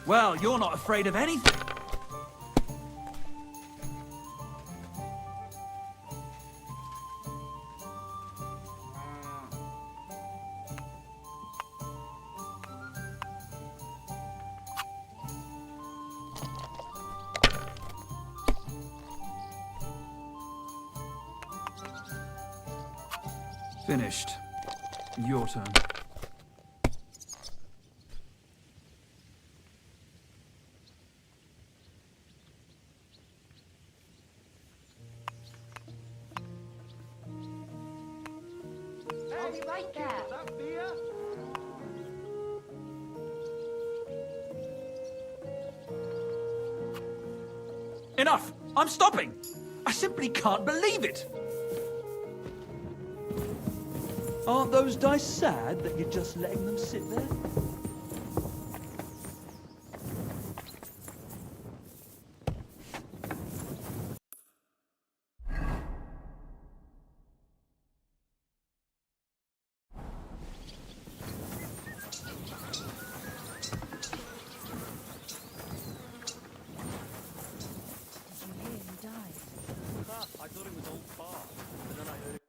Well, you're not afraid of anything. Finished. Your turn. I'll be right there. Enough! I'm stopping! I simply can't believe it! Aren't those dice sad that you're just letting them sit there? I thought it was all far, but then I heard it.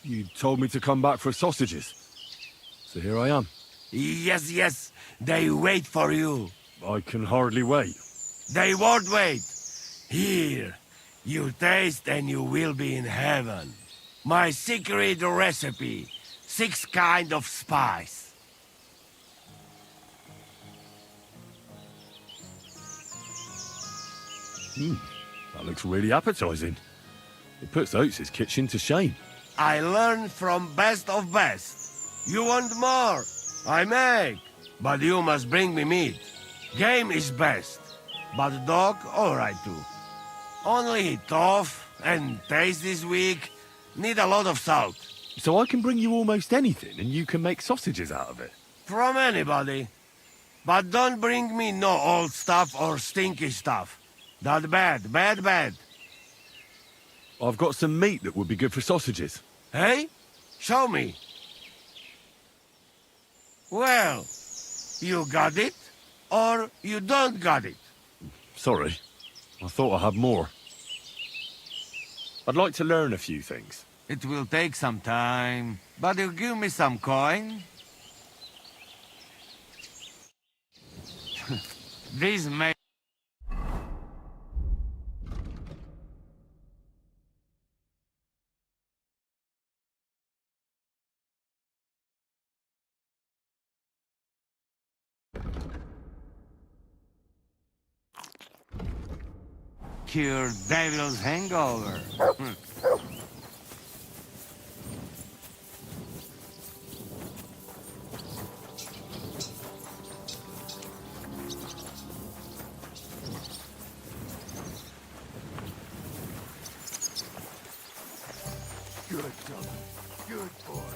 You told me to come back for sausages. So here I am. Yes, yes. They wait for you. I can hardly wait. They won't wait. Here. You taste and you will be in heaven. My secret recipe. 6 kind of spice. That looks really appetizing. It puts Oates' kitchen to shame. I learn from best of best. You want more? I make. But you must bring me meat. Game is best. But dog, alright too. Only tough and taste this weak. Need a lot of salt. So I can bring you almost anything and you can make sausages out of it? From anybody. But don't bring me no old stuff or stinky stuff. That bad, bad, bad. I've got some meat that would be good for sausages. Hey? Show me. Well, you got it, or you don't got it. Sorry. I thought I had more. I'd like to learn a few things. It will take some time, but you give me some coin. This may... Cure devil's hangover. Good, Tavern. Good boy.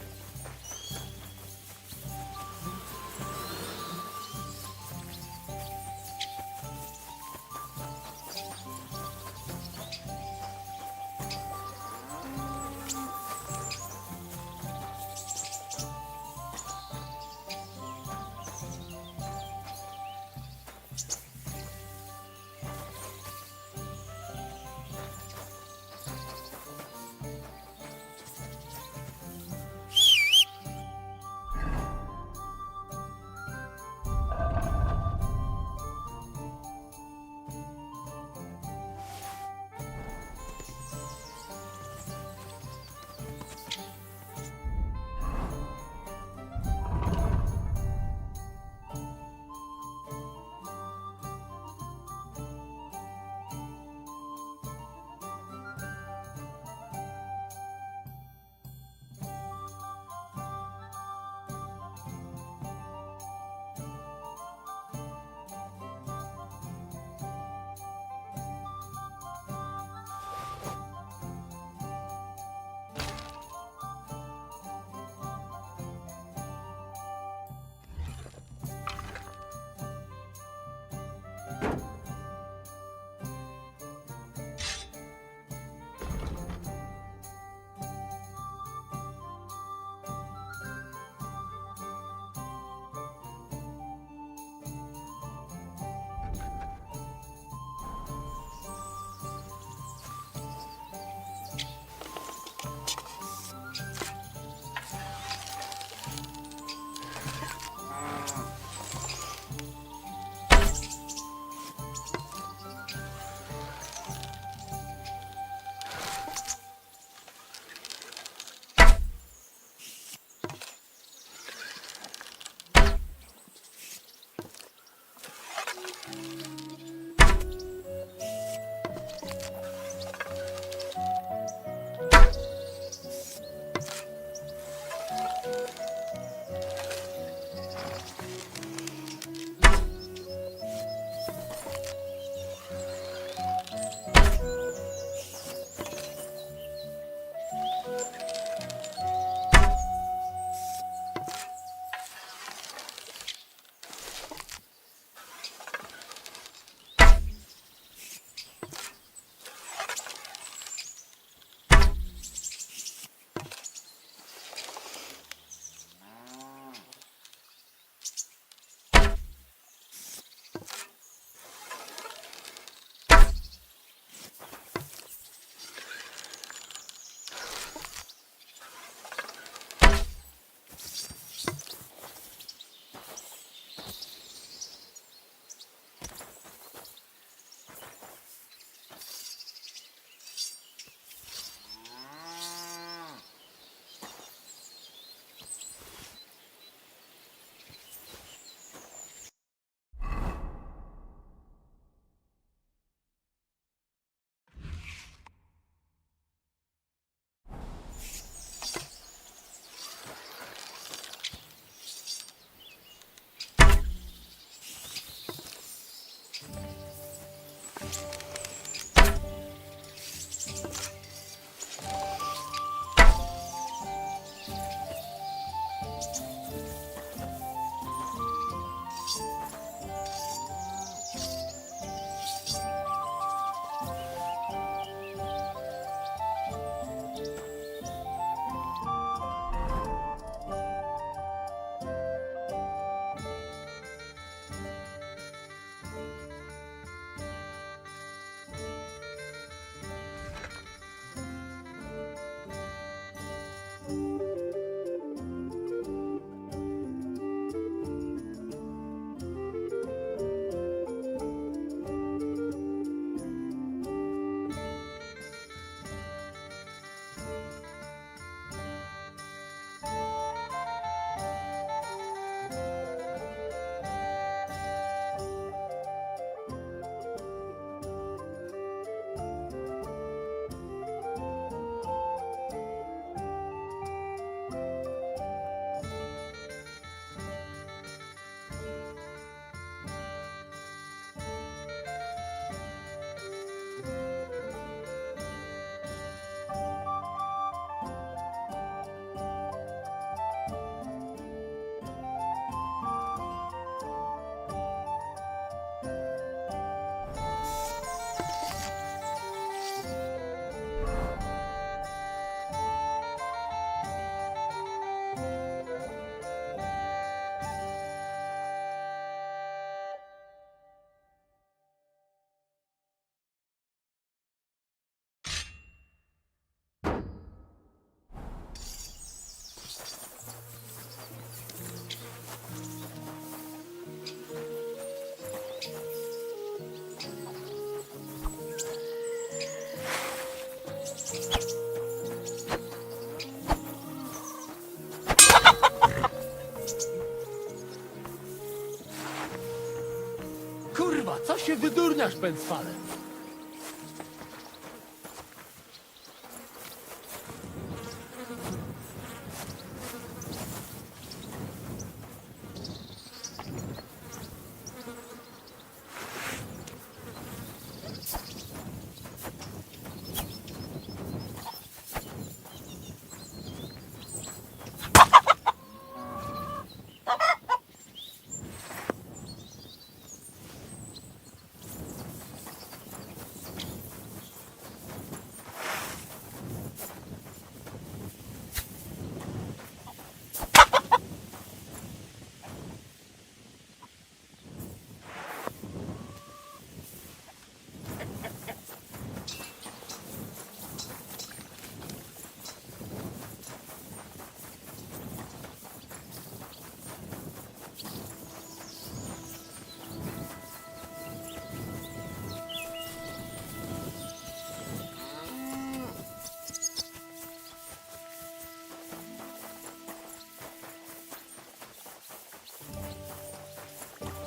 Kurwa, co się wydurniasz, pęcwale?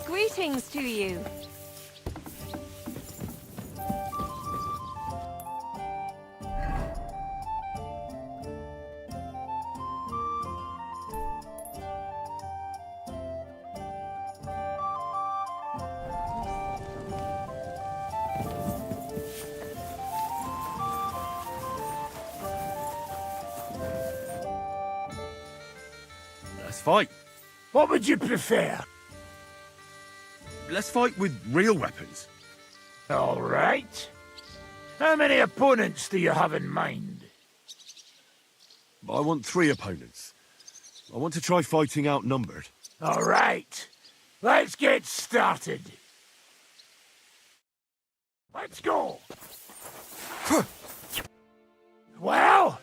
Greetings to you. Let's fight. What would you prefer? Let's fight with real weapons. All right. How many opponents do you have in mind? I want 3 opponents. I want to try fighting outnumbered. All right. Let's get started. Let's go. Well,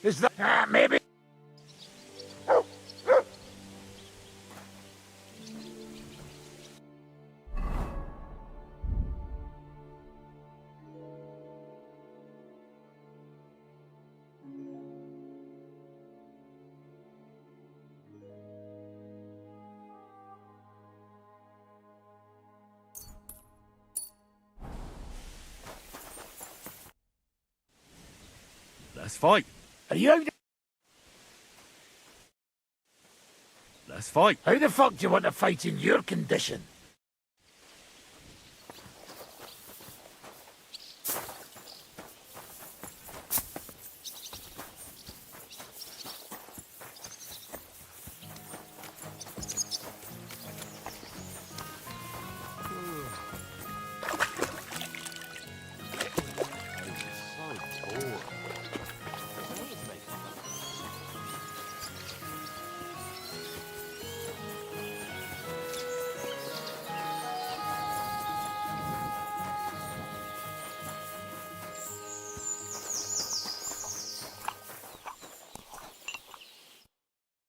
is that maybe? Let's fight. Are you out? Let's fight. How the fuck do you want to fight in your condition?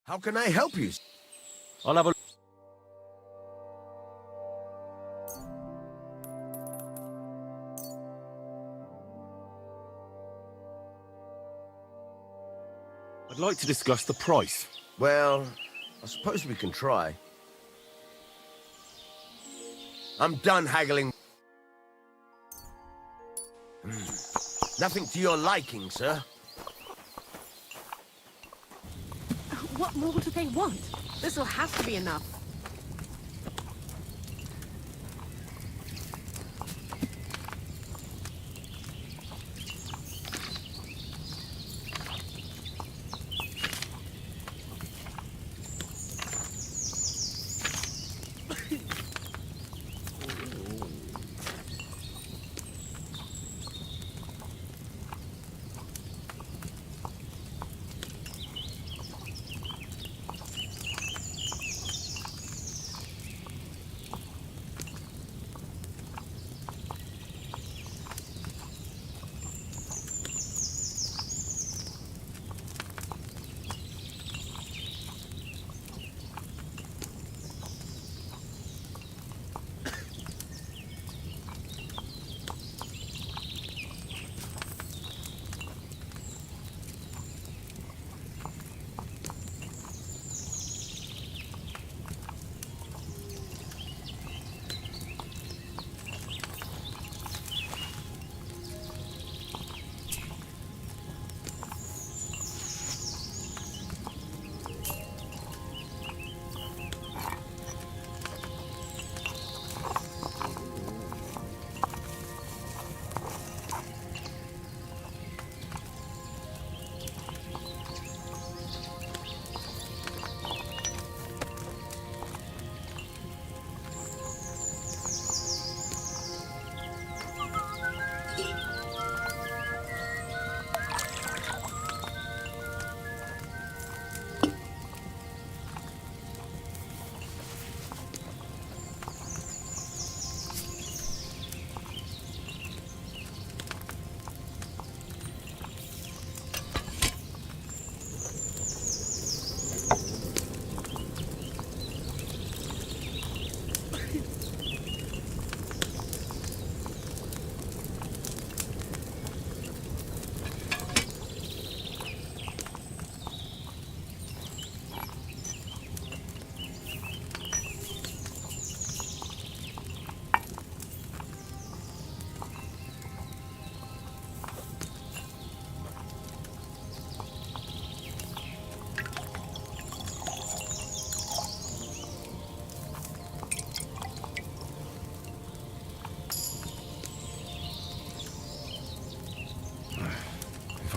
How can I help you? I'll have a... I'd like to discuss the price. Well, I suppose we can try. I'm done haggling. Nothing to your liking, sir. What more do they want? This will have to be enough.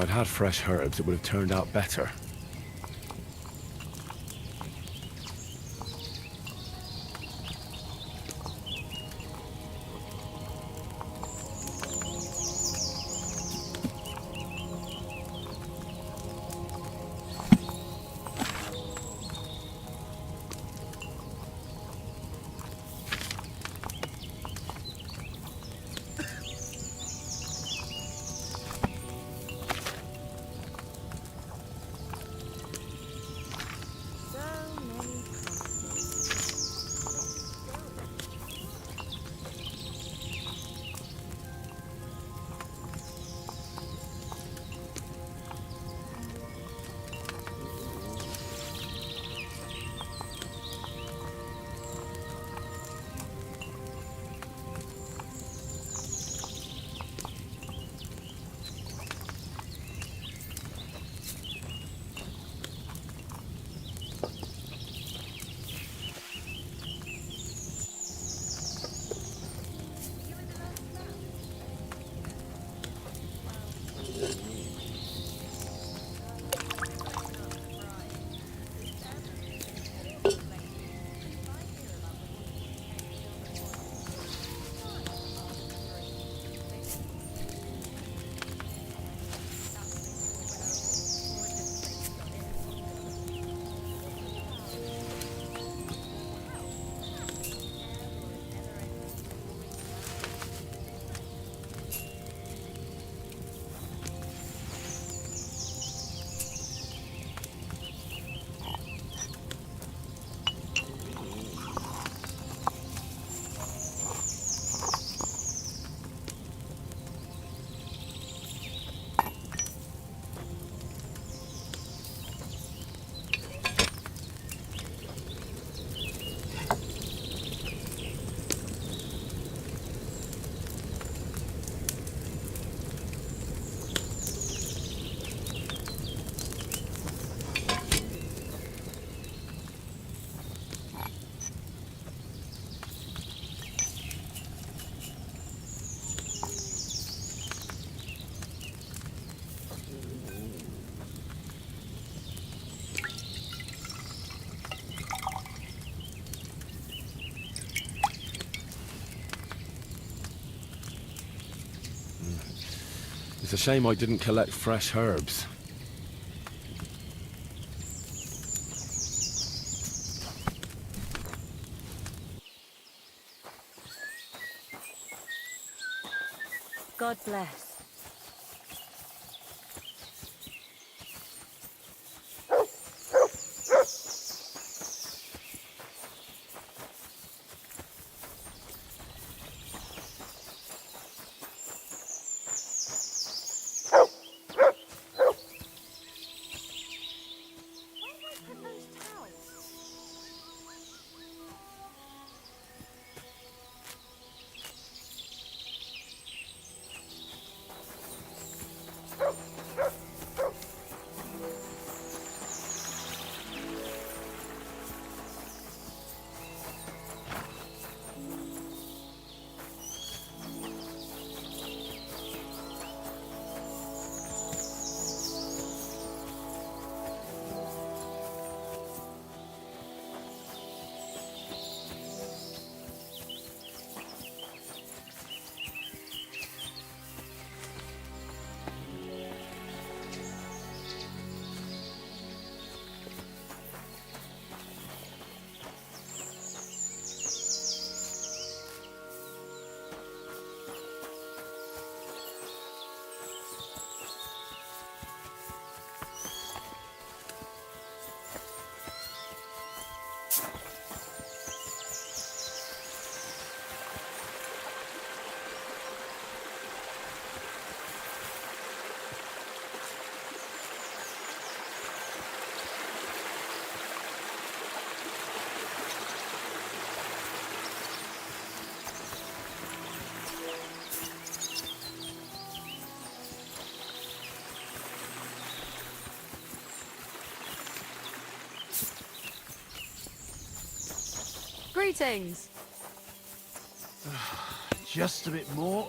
I'd had fresh herbs, it would have turned out better. It's a shame I didn't collect fresh herbs. God bless. Greetings. Just a bit more.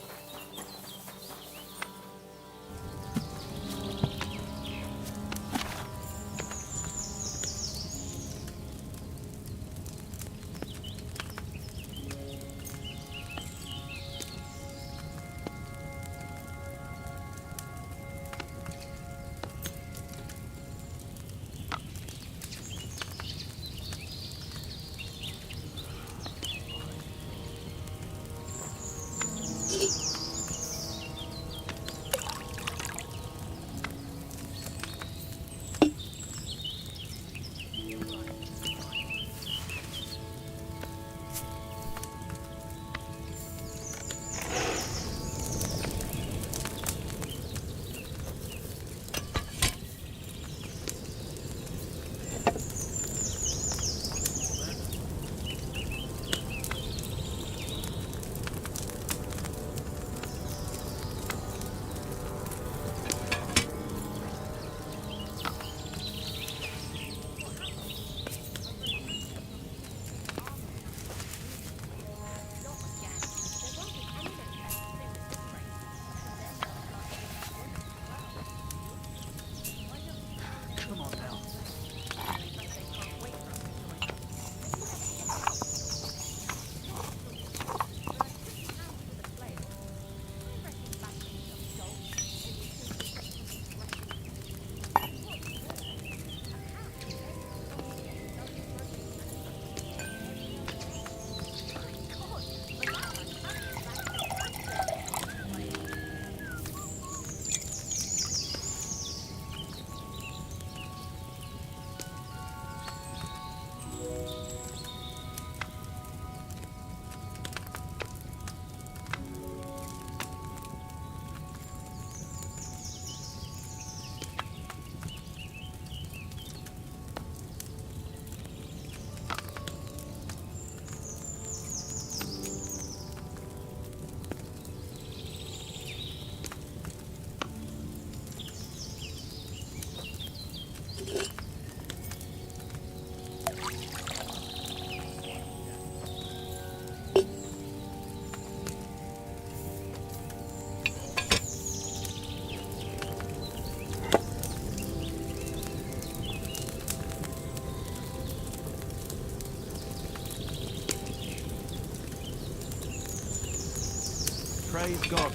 God.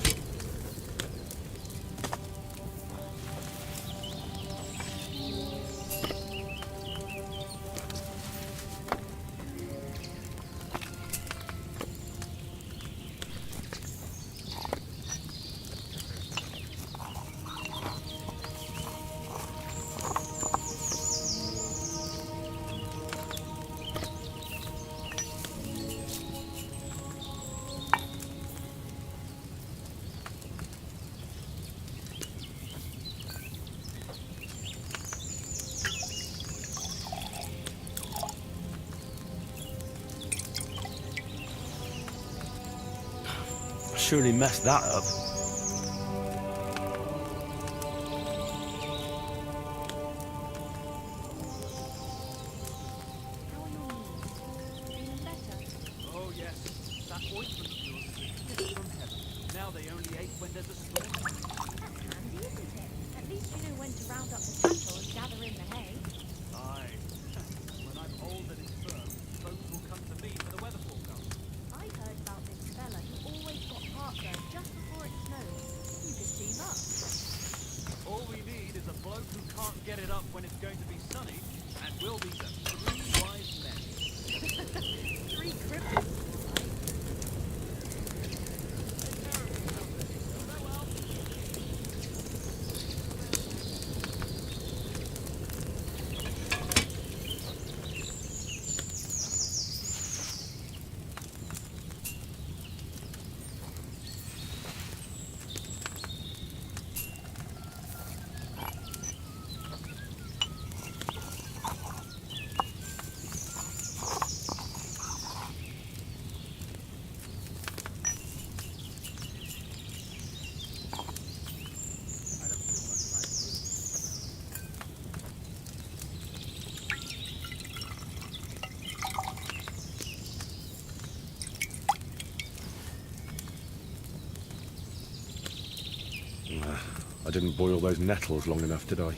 Surely messed that up. Oh yes, that ointment of yours is a gift from heaven. Now they only ache when there's a storm. That's handy, isn't it? At least you know when to round up the cattle and gather in the hay. Aye. When I'm old and infirm, folks will come to me for the weather forecast. I heard about this fella who always got heartburn just before it snowed. You could team up. All we need is a bloke who can't get it up when it's going to be sunny, and we'll be the three wise men. Three cripples. I didn't boil those nettles long enough, did I?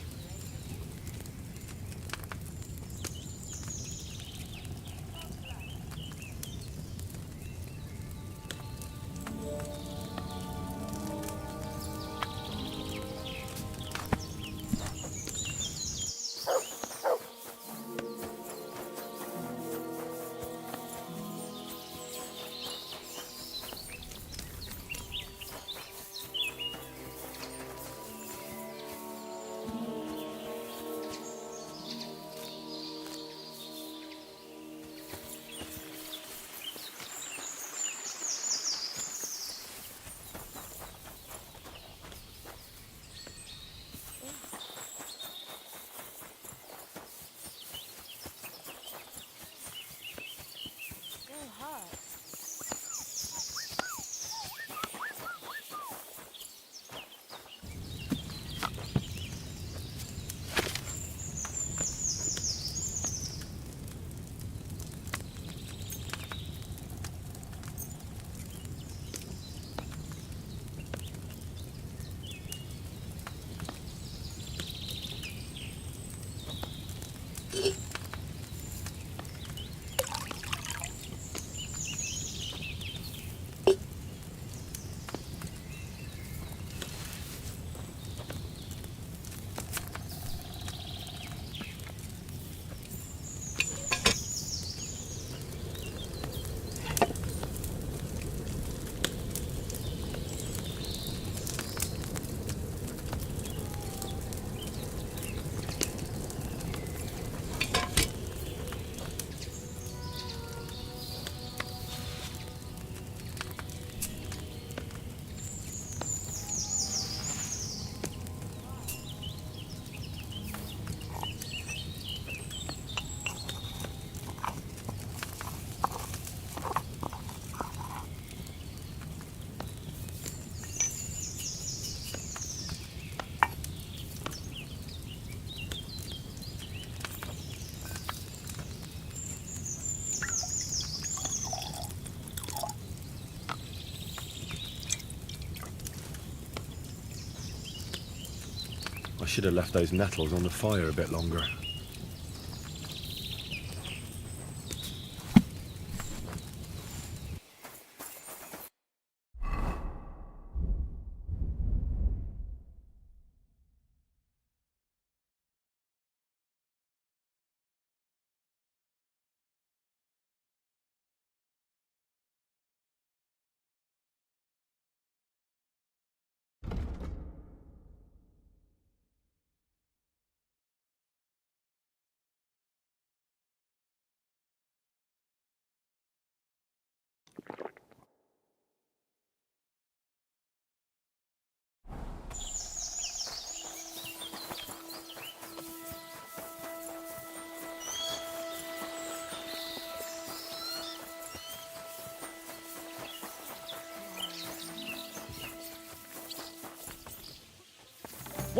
I should have left those nettles on the fire a bit longer.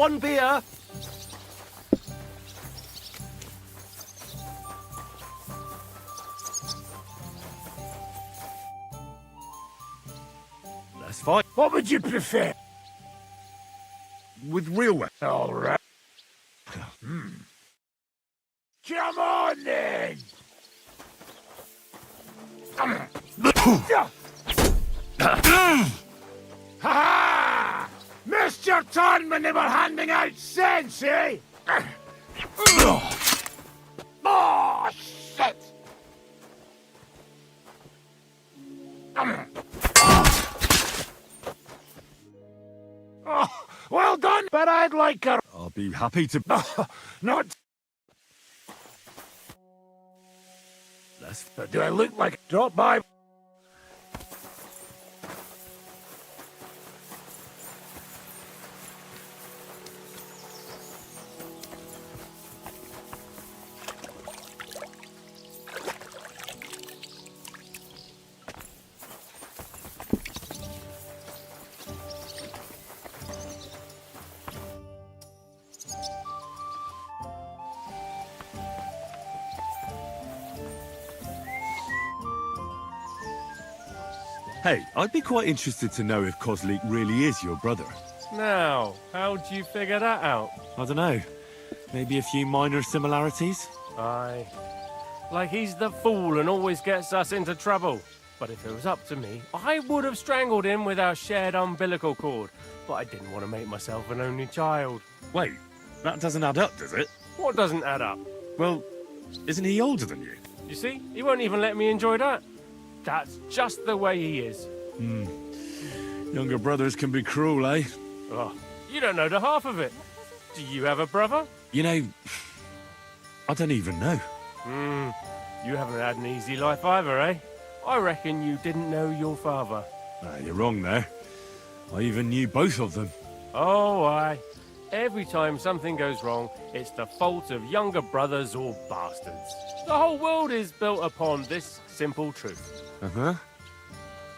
One beer! That's fine. What would you prefer? With real one. All right. Come on then! Ha-ha! Missed your turn when they were handing out cents, eh? Oh, shit! Oh, well done, but I'd like her. I'll be happy to... Not... Do I look like... Drop by... Hey, I'd be quite interested to know if Kozliec really is your brother. Now, how'd you figure that out? I don't know. Maybe a few minor similarities? Aye. Like he's the fool and always gets us into trouble. But if it was up to me, I would have strangled him with our shared umbilical cord. But I didn't want to make myself an only child. Wait, that doesn't add up, does it? What doesn't add up? Well, isn't he older than you? You see, he won't even let me enjoy that. That's just the way he is. Younger brothers can be cruel, eh? Oh, you don't know the half of it. Do you have a brother? You know, I don't even know. You haven't had an easy life either, eh? I reckon you didn't know your father. You're wrong there. I even knew both of them. Oh, aye. Every time something goes wrong, it's the fault of younger brothers or bastards. The whole world is built upon this simple truth. Uh-huh.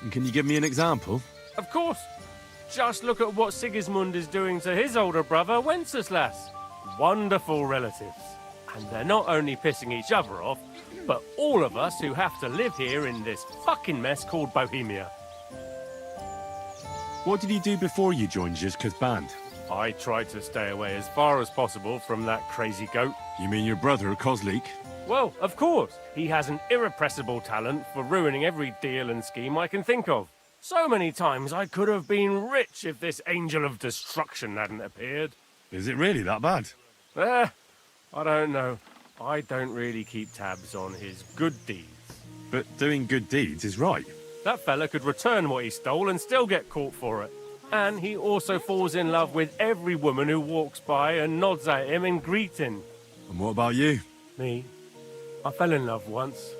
And can you give me an example? Of course. Just look at what Sigismund is doing to his older brother, Wenceslas. Wonderful relatives. And they're not only pissing each other off, but all of us who have to live here in this fucking mess called Bohemia. What did he do before you joined Zizka's band? I tried to stay away as far as possible from that crazy goat. You mean your brother, Kozliec? Well, of course. He has an irrepressible talent for ruining every deal and scheme I can think of. So many times I could have been rich if this angel of destruction hadn't appeared. Is it really that bad? I don't know. I don't really keep tabs on his good deeds. But doing good deeds is right. That fella could return what he stole and still get caught for it. And he also falls in love with every woman who walks by and nods at him in greeting. And what about you? Me? I fell in love once.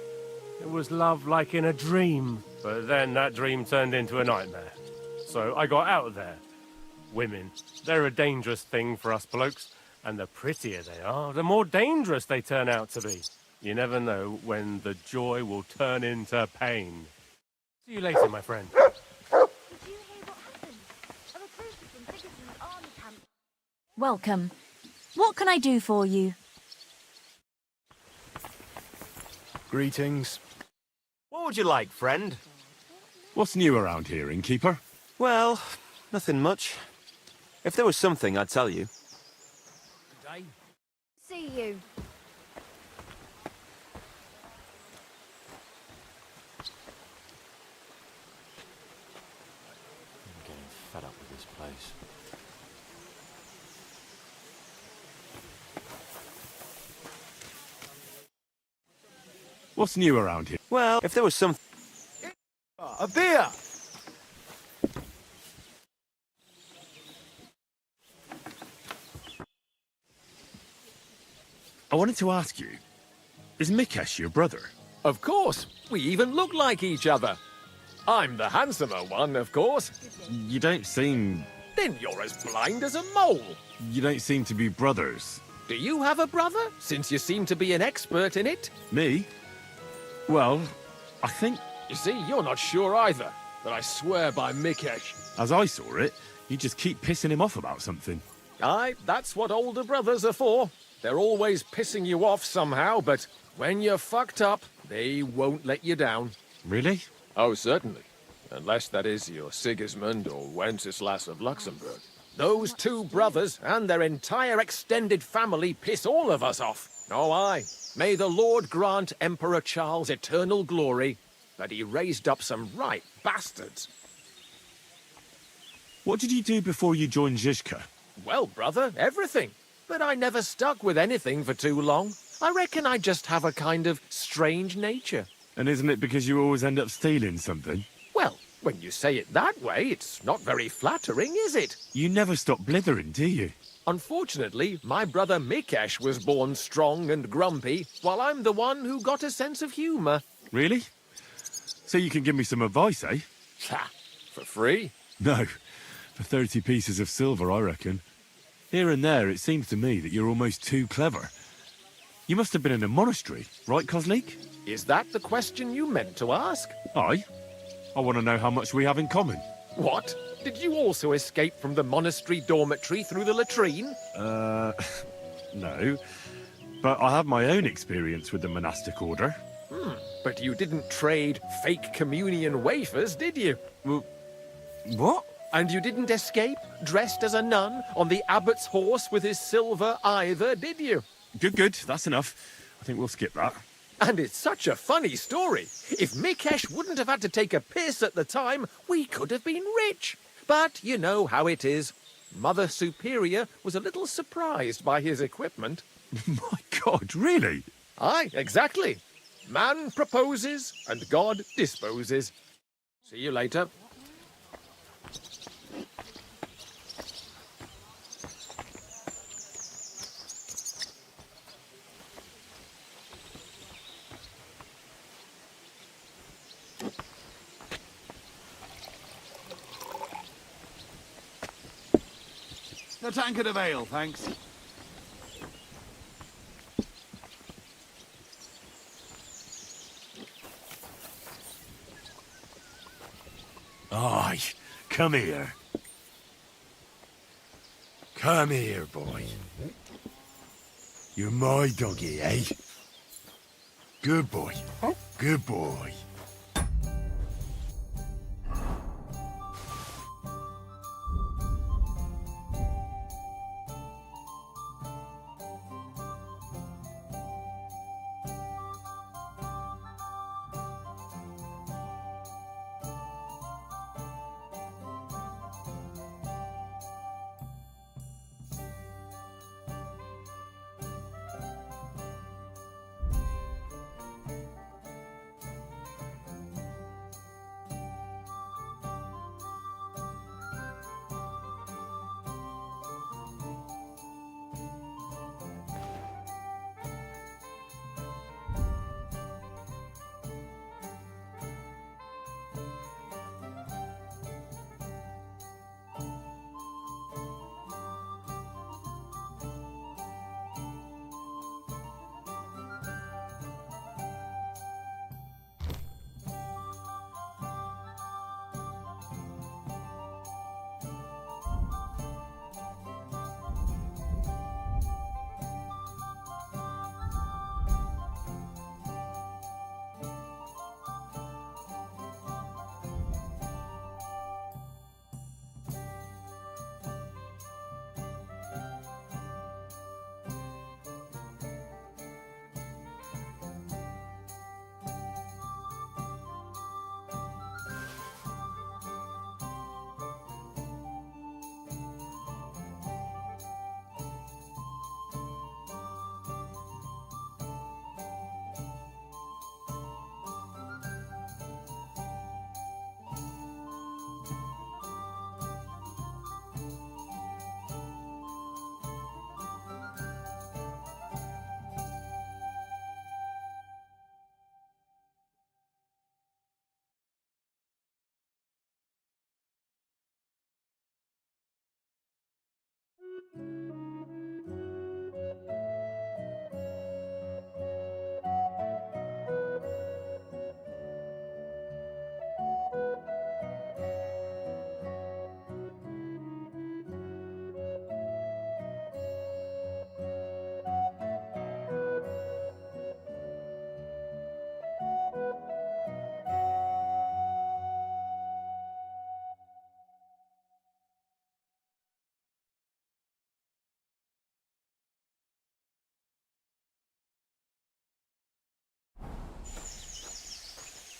It was love like in a dream. But then that dream turned into a nightmare. So I got out of there. Women, they're a dangerous thing for us blokes. And the prettier they are, the more dangerous they turn out to be. You never know when the joy will turn into pain. See you later, my friend. Did you hear what happened? A recruit from Sigismund's army camp. Welcome. What can I do for you? Greetings. What would you like, friend? What's new around here, Innkeeper? Well, nothing much. If there was something, I'd tell you. See you. I'm getting fed up with this place. What's new around here? Well, if there was some... A beer! I wanted to ask you, is Mikesh your brother? Of course. We even look like each other. I'm the handsomer one, of course. You don't seem... Then you're as blind as a mole. You don't seem to be brothers. Do you have a brother, since you seem to be an expert in it? Me? Well, I think... You see, you're not sure either, but I swear by Mikesh. As I saw it, you just keep pissing him off about something. Aye, that's what older brothers are for. They're always pissing you off somehow, but when you're fucked up, they won't let you down. Really? Oh, certainly. Unless that is your Sigismund or Wenceslas of Luxembourg. Those two brothers and their entire extended family piss all of us off. Oh, aye. May the Lord grant Emperor Charles eternal glory, but he raised up some right bastards. What did you do before you joined Zizka? Well, brother, everything. But I never stuck with anything for too long. I reckon I just have a kind of strange nature. And isn't it because you always end up stealing something? Well, when you say it that way, it's not very flattering, is it? You never stop blithering, do you? Unfortunately, my brother Mikesh was born strong and grumpy, while I'm the one who got a sense of humour. Really? So you can give me some advice, eh? Ha! For free? No. For 30 pieces of silver, I reckon. Here and there, it seems to me that you're almost too clever. You must have been in a monastery, right, Kozliec? Is that the question you meant to ask? Aye. I want to know how much we have in common. What? Did you also escape from the monastery dormitory through the latrine? No. But I have my own experience with the monastic order. But you didn't trade fake communion wafers, did you? Well, what? And you didn't escape, dressed as a nun, on the abbot's horse with his silver either, did you? Good. That's enough. I think we'll skip that. And it's such a funny story. If Mikesh wouldn't have had to take a piss at the time, we could have been rich. But you know how it is. Mother Superior was a little surprised by his equipment. My God, really? Aye, exactly. Man proposes and God disposes. See you later. A tankard of ale, thanks. Aye, come here. Come here, boy. You're my doggy, eh? Good boy. Good boy.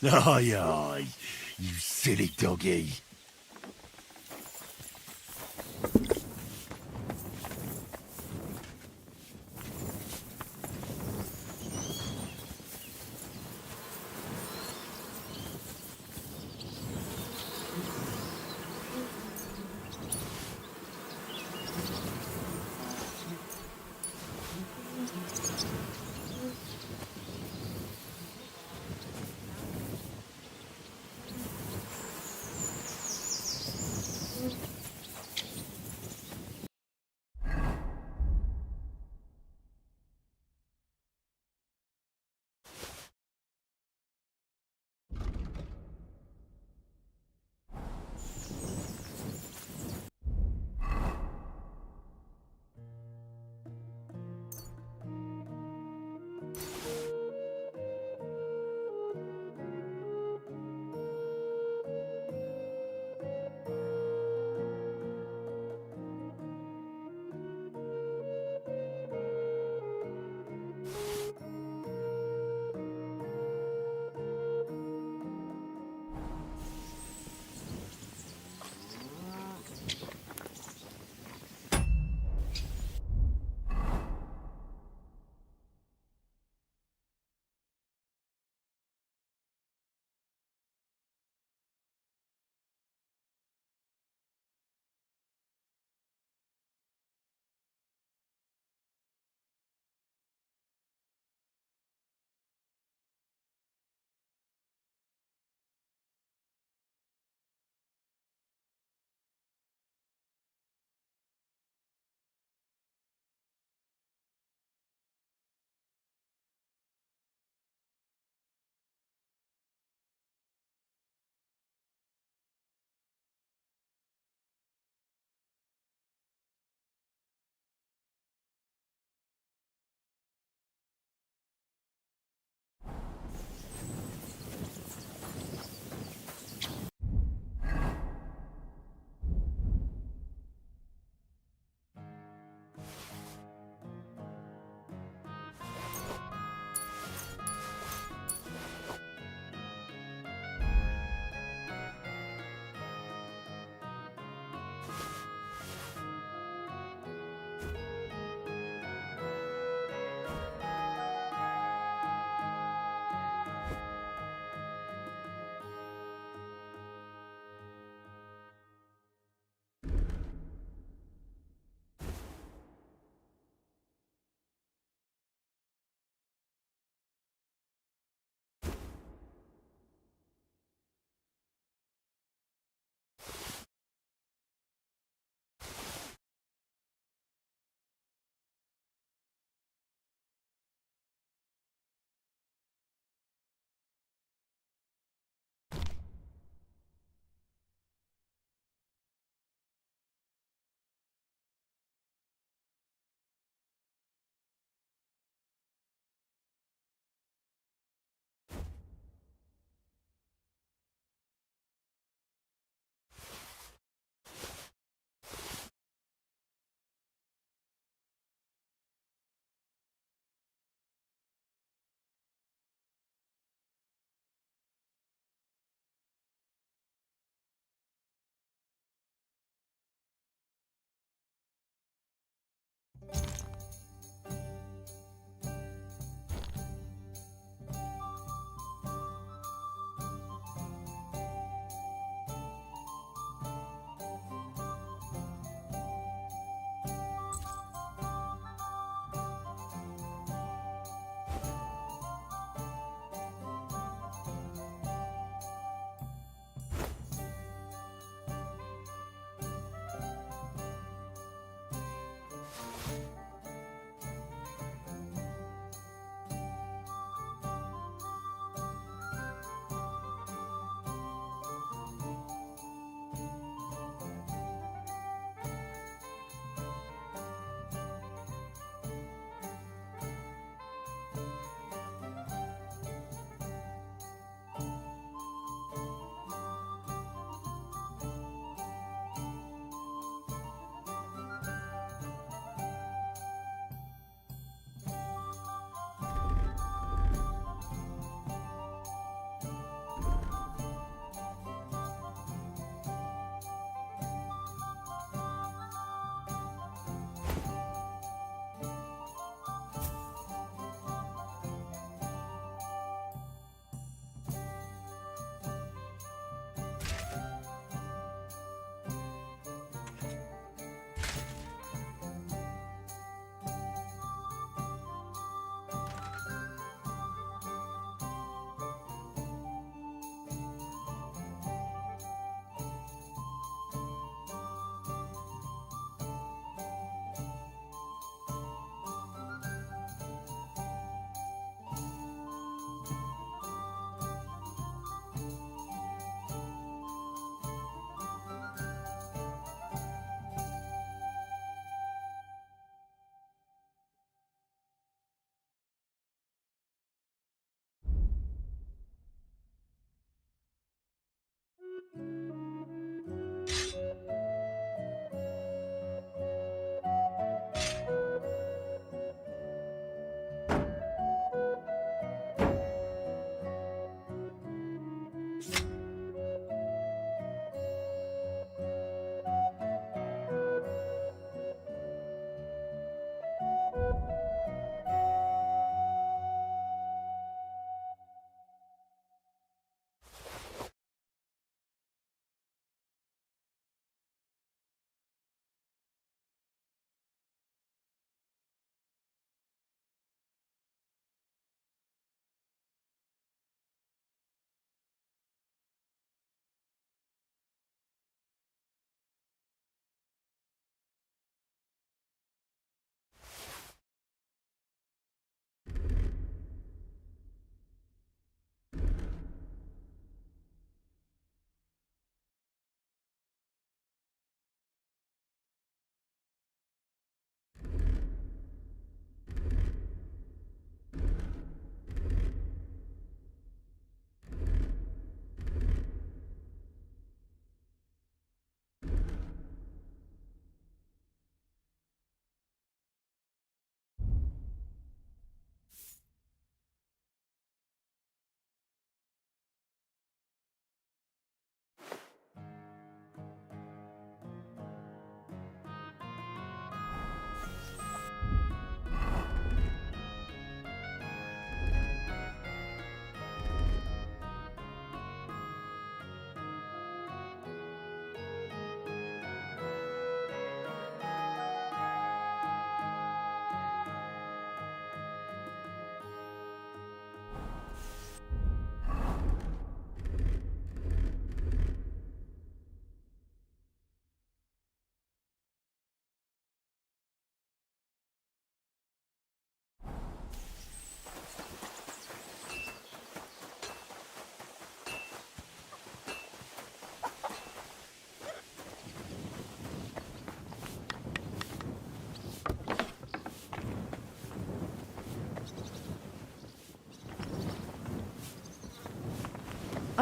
Aye, aye, you silly doggy.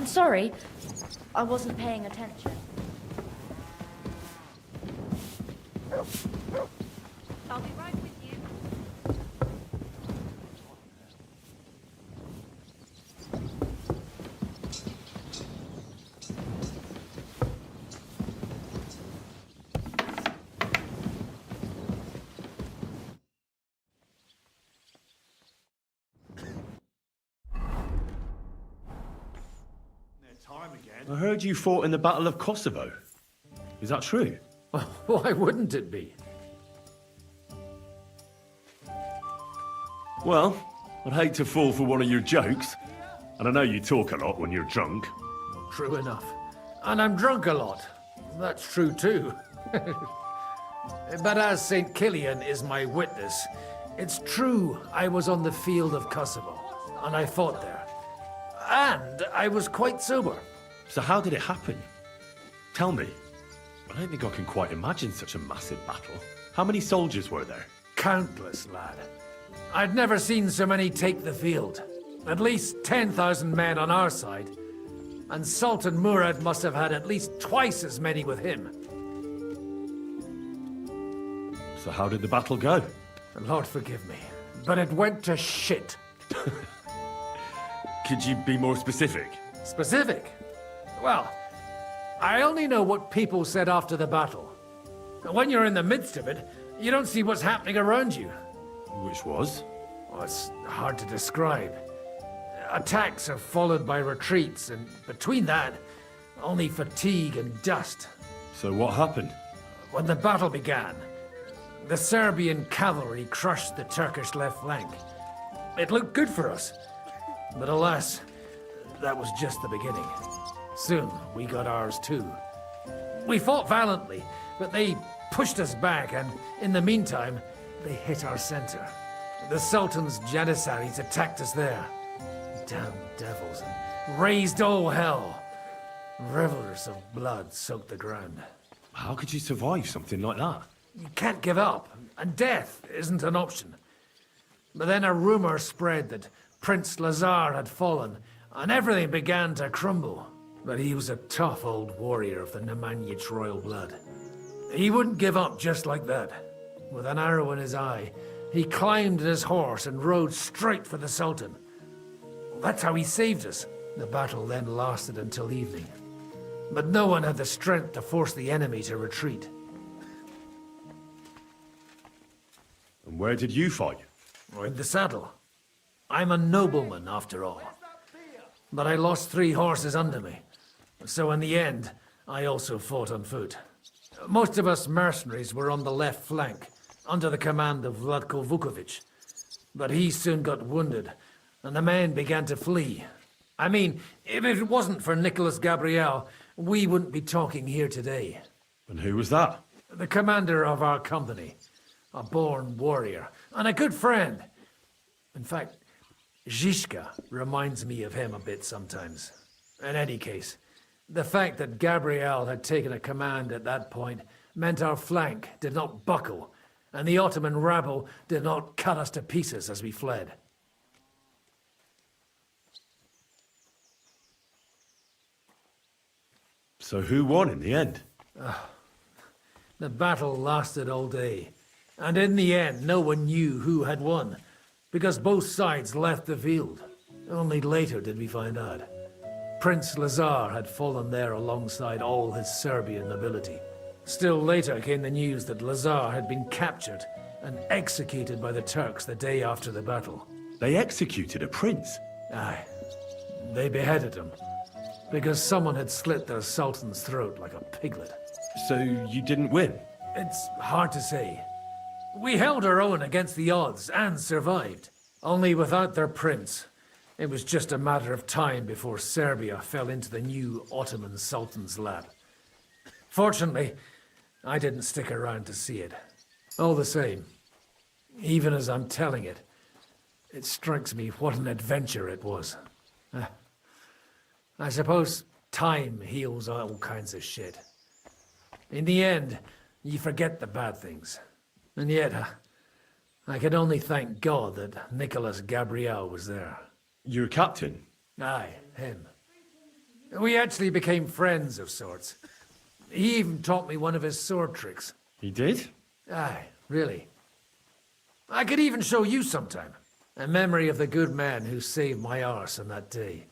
I'm sorry. I wasn't paying attention. I'll be right with you. I heard you fought in the Battle of Kosovo. Is that true? Why wouldn't it be? Well, I'd hate to fall for one of your jokes. And I know you talk a lot when you're drunk. True enough. And I'm drunk a lot. That's true too. But as St. Killian is my witness, it's true I was on the field of Kosovo, and I fought there. And I was quite sober. So how did it happen? Tell me. I don't think I can quite imagine such a massive battle. How many soldiers were there? Countless, lad. I'd never seen so many take the field. At least 10,000 men on our side. And Sultan Murad must have had at least twice as many with him. So how did the battle go? Lord forgive me, but it went to shit. Could you be more specific? Specific? Well, I only know what people said after the battle. When you're in the midst of it, you don't see what's happening around you. Which was? Well, it's hard to describe. Attacks are followed by retreats, and between that, only fatigue and dust. So what happened? When the battle began, the Serbian cavalry crushed the Turkish left flank. It looked good for us, but alas, that was just the beginning. Soon, we got ours too. We fought valiantly, but they pushed us back, and in the meantime, they hit our center. The Sultan's Janissaries attacked us there. Damn devils, and raised all hell. Rivers of blood soaked the ground. How could you survive something like that? You can't give up, and death isn't an option. But then a rumor spread that Prince Lazar had fallen, and everything began to crumble. But he was a tough old warrior of the Nemanjic royal blood. He wouldn't give up just like that. With an arrow in his eye, he climbed his horse and rode straight for the Sultan. That's how he saved us. The battle then lasted until evening. But no one had the strength to force the enemy to retreat. And where did you fight? In the saddle. I'm a nobleman, after all. But I lost 3 horses under me. So in the end, I also fought on foot. Most of us mercenaries were on the left flank, under the command of Vlatko Vukovic. But he soon got wounded, and the men began to flee. I mean, if it wasn't for Nicholas Gabriel, we wouldn't be talking here today. And who was that? The commander of our company. A born warrior, and a good friend. In fact, Zizka reminds me of him a bit sometimes. In any case, the fact that Gabriel had taken a command at that point meant our flank did not buckle, and the Ottoman rabble did not cut us to pieces as we fled. So who won in the end? The battle lasted all day, and in the end no one knew who had won, because both sides left the field. Only later did we find out. Prince Lazar had fallen there alongside all his Serbian nobility. Still later came the news that Lazar had been captured and executed by the Turks the day after the battle. They executed a prince? Aye. They beheaded him, because someone had slit their sultan's throat like a piglet. So you didn't win? It's hard to say. We held our own against the odds and survived. Only without their prince, it was just a matter of time before Serbia fell into the new Ottoman Sultan's lap. Fortunately, I didn't stick around to see it. All the same, even as I'm telling it, it strikes me what an adventure it was. I suppose time heals all kinds of shit. In the end, you forget the bad things. And yet, I can only thank God that Nicholas Gabriel was there. Your captain? Aye, him. We actually became friends of sorts. He even taught me one of his sword tricks. He did? Aye, really. I could even show you sometime. A memory of the good man who saved my arse on that day.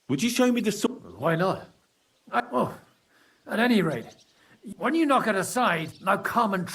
Would you show me the sword? Why not? At any rate, when you knock it aside, now come and...